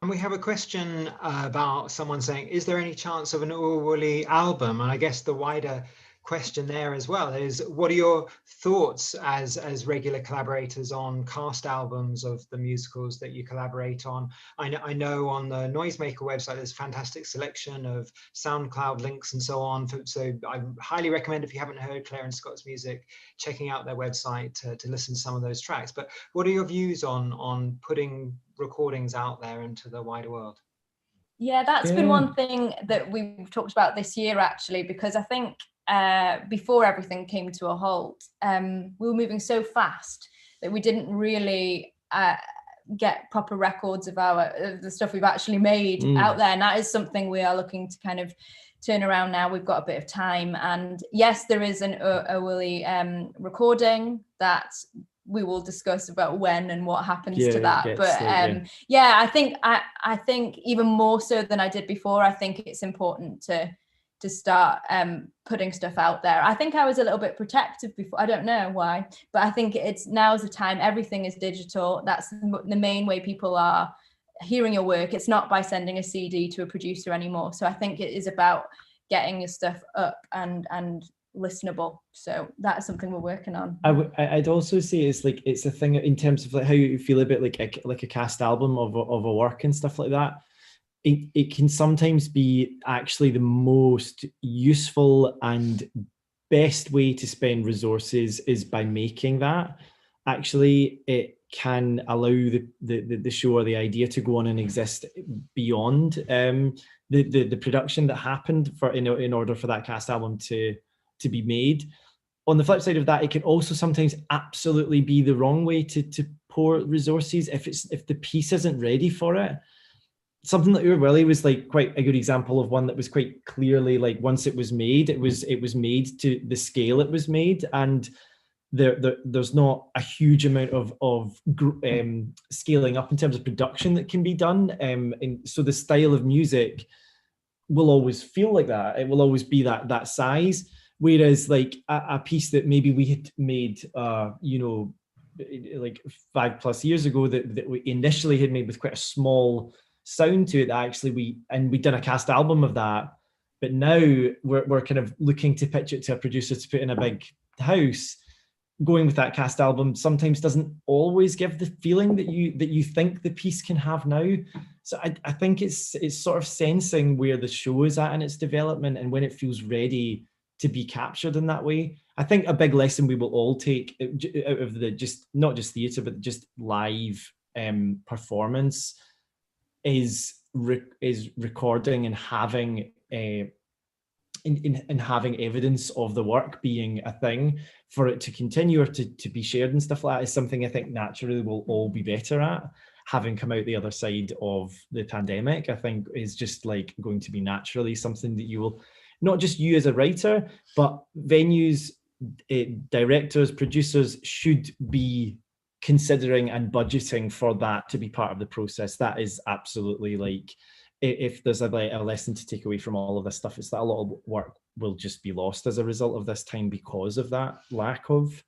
And we have a question about someone saying, is there any chance of an Oor Wullie album? And I guess the wider question there as well is, what are your thoughts as regular collaborators on cast albums of the musicals that you collaborate on? I know on the Noisemaker website there's a fantastic selection of SoundCloud links and so on. So I highly recommend, if you haven't heard Claire and Scott's music, checking out their website to listen to some of those tracks. But what are your views on putting recordings out there into the wider world? Yeah, that's been one thing that we've talked about this year, actually, because I think before everything came to a halt, we were moving so fast that we didn't really get proper records of the stuff we've actually made out there. And that is something we are looking to kind of turn around now. We've got a bit of time. And yes, there is an Oor Wullie recording that we will discuss about when and what happens to that. But I think even more so than I did before, I think it's important to start putting stuff out there. I think I was a little bit protective before. I don't know why, but I think now's the time. Everything is digital. That's the main way people are hearing your work. It's not by sending a CD to a producer anymore. So I think it is about getting your stuff up and listenable. So that's something we're working on. I'd also say it's a thing in terms of like how you feel about like a cast album of a work and stuff like that. It can sometimes be actually the most useful and best way to spend resources is by making that. Actually, it can allow the show or the idea to go on and exist beyond the production that happened in order for that cast album to be made. On the flip side of that, it can also sometimes absolutely be the wrong way to pour resources if the piece isn't ready for it. Something like Oor Wullie was like quite a good example of one that was quite clearly like, once it was made, it was made to the scale it was made, and there's not a huge amount of scaling up in terms of production that can be done, and so the style of music will always feel like that. It will always be that size. Whereas like a piece that maybe we had made, like 5+ years ago that we initially had made with quite a small sound to it, actually we'd done a cast album of that, but now we're kind of looking to pitch it to a producer to put in a big house. Going with that cast album sometimes doesn't always give the feeling that you think the piece can have now. So I think it's sort of sensing where the show is at in its development and when it feels ready to be captured in that way. I think a big lesson we will all take out of not just theatre, but just live performance is recording and having having evidence of the work being a thing for it to continue or to be shared and stuff like that is something I think naturally we'll all be better at. Having come out the other side of the pandemic, I think is just like going to be naturally something that you will, not just you as a writer, but venues, directors, producers should be considering and budgeting for that to be part of the process. That is absolutely like, if there's a lesson to take away from all of this stuff, it's that a lot of work will just be lost as a result of this time because of that lack of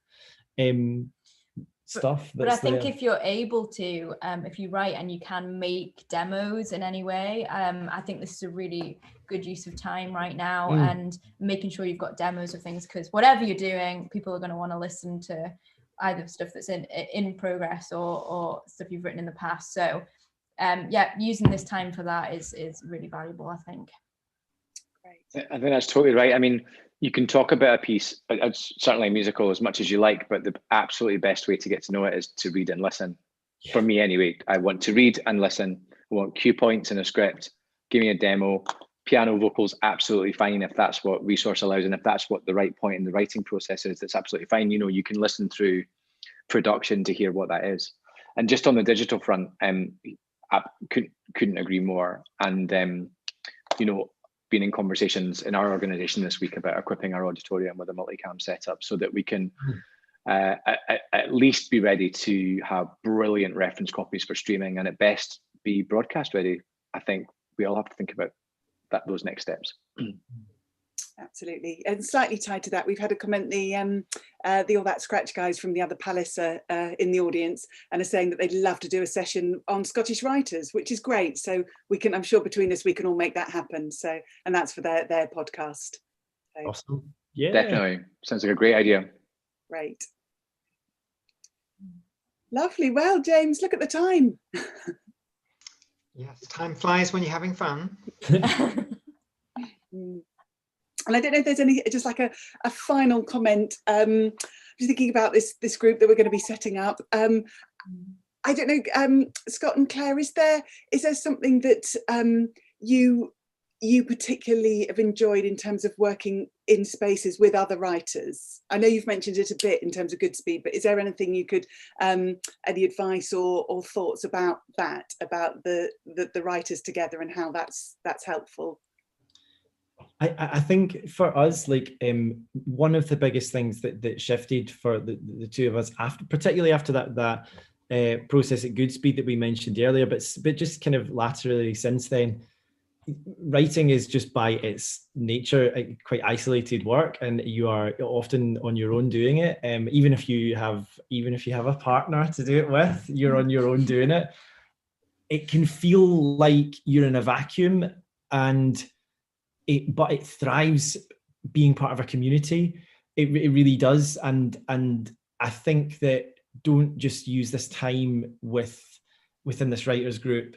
stuff. But I think if you're able to, if you write and you can make demos in any way, I think this is a really good use of time right now, and making sure you've got demos of things, because whatever you're doing, people are going to want to listen to either stuff that's in progress or stuff you've written in the past. So using this time for that is really valuable, I think. Great. I think that's totally right. I mean, you can talk about a piece, certainly a musical, as much as you like, but the absolutely best way to get to know it is to read and listen. Yeah. For me anyway, I want to read and listen. I want cue points in a script. Give me a demo. Piano vocals, absolutely fine if that's what resource allows, and if that's what the right point in the writing process is, that's absolutely fine. You know, you can listen through production to hear what that is. And just on the digital front, I couldn't agree more. And been in conversations in our organisation this week about equipping our auditorium with a multicam setup so that we can at least be ready to have brilliant reference copies for streaming, and at best be broadcast ready. I think we all have to think about those next steps. Absolutely. And slightly tied to that, we've had a comment, the All That Scratch guys from the other palace are in the audience and are saying that they'd love to do a session on Scottish writers, which is great. So we can, I'm sure between us, we can all make that happen. So, and that's for their podcast. So. Awesome. Yeah, definitely. Sounds like a great idea. Great. Lovely. Well, James, look at the time. Yes, time flies when you're having fun. And I don't know if there's any, just like a final comment. Just thinking about this group that we're going to be setting up. I don't know, Scott and Claire, is there something that you particularly have enjoyed in terms of working in spaces with other writers? I know you've mentioned it a bit in terms of Goodspeed, but is there anything you could, any advice or thoughts about that, about the writers together and how that's helpful? I think for us, like one of the biggest things that shifted for the two of us, particularly after that process at Goodspeed that we mentioned earlier, but just kind of laterally since then, writing is just by its nature quite isolated work, and you are often on your own doing it. Even if you have a partner to do it with, you're on your own doing it. It can feel like you're in a vacuum, but it thrives being part of a community. It really does, and I think that don't just use this time within this writers group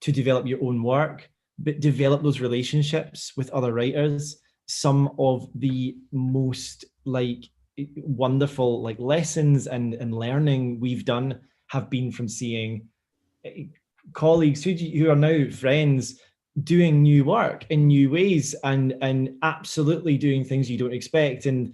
to develop your own work, but develop those relationships with other writers. Some of the most wonderful lessons and learning we've done have been from seeing colleagues who are now friends doing new work in new ways and absolutely doing things you don't expect, and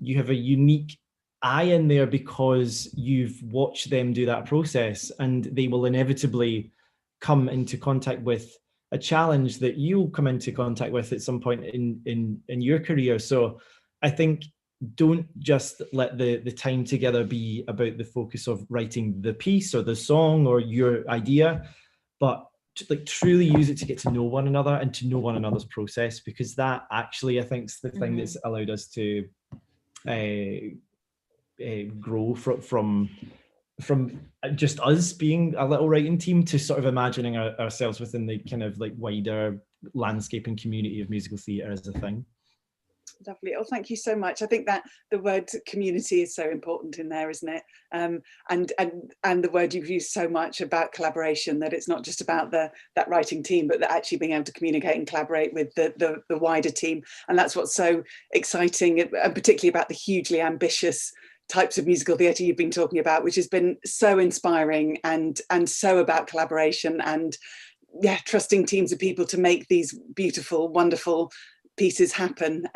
you have a unique eye in there because you've watched them do that process, and they will inevitably come into contact with a challenge that you'll come into contact with at some point in your career. So I think don't just let the time together be about the focus of writing the piece or the song or your idea, but to truly use it to get to know one another and to know one another's process, because that actually, I think, is the thing that's allowed us to grow from just us being a little writing team to sort of imagining ourselves within the kind of wider landscape and community of musical theatre as a thing. Lovely. Oh, thank you so much. I think that the word community is so important in there, isn't it? And the word you've used so much about collaboration, that it's not just about that writing team, but that actually being able to communicate and collaborate with the wider team. And that's what's so exciting, and particularly about the hugely ambitious types of musical theatre you've been talking about, which has been so inspiring and so about collaboration and trusting teams of people to make these beautiful, wonderful pieces happen.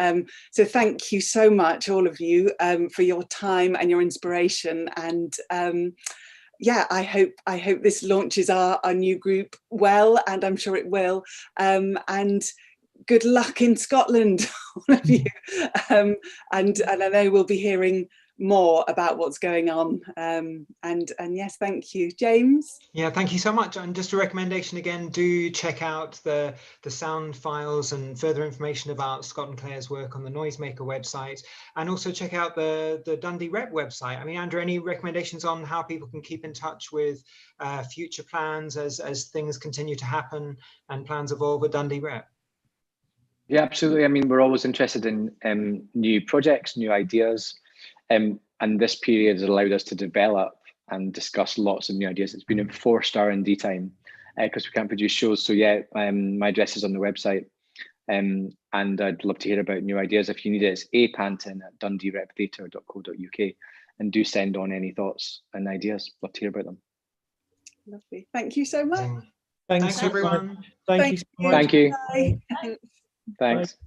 So thank you so much, all of you, for your time and your inspiration. And I hope this launches our new group well, and I'm sure it will. And good luck in Scotland, all of you. And I know we'll be hearing more about what's going on. And yes, thank you, James. Yeah, thank you so much. And just a recommendation again, do check out the sound files and further information about Scott and Claire's work on the Noisemaker website, and also check out the Dundee Rep website. I mean, Andrew, any recommendations on how people can keep in touch with future plans as things continue to happen and plans evolve at Dundee Rep? Yeah, absolutely. I mean, we're always interested in new projects, new ideas. And this period has allowed us to develop and discuss lots of new ideas. It's been a forced R&D time because we can't produce shows. So yeah, my address is on the website, and I'd love to hear about new ideas. If you need it, it's apanton@dundeereptheatre.co.uk, and do send on any thoughts and ideas. Love to hear about them. Lovely. Thank you so much. Thanks everyone. Thank you so much. Thank you. Bye. Thanks.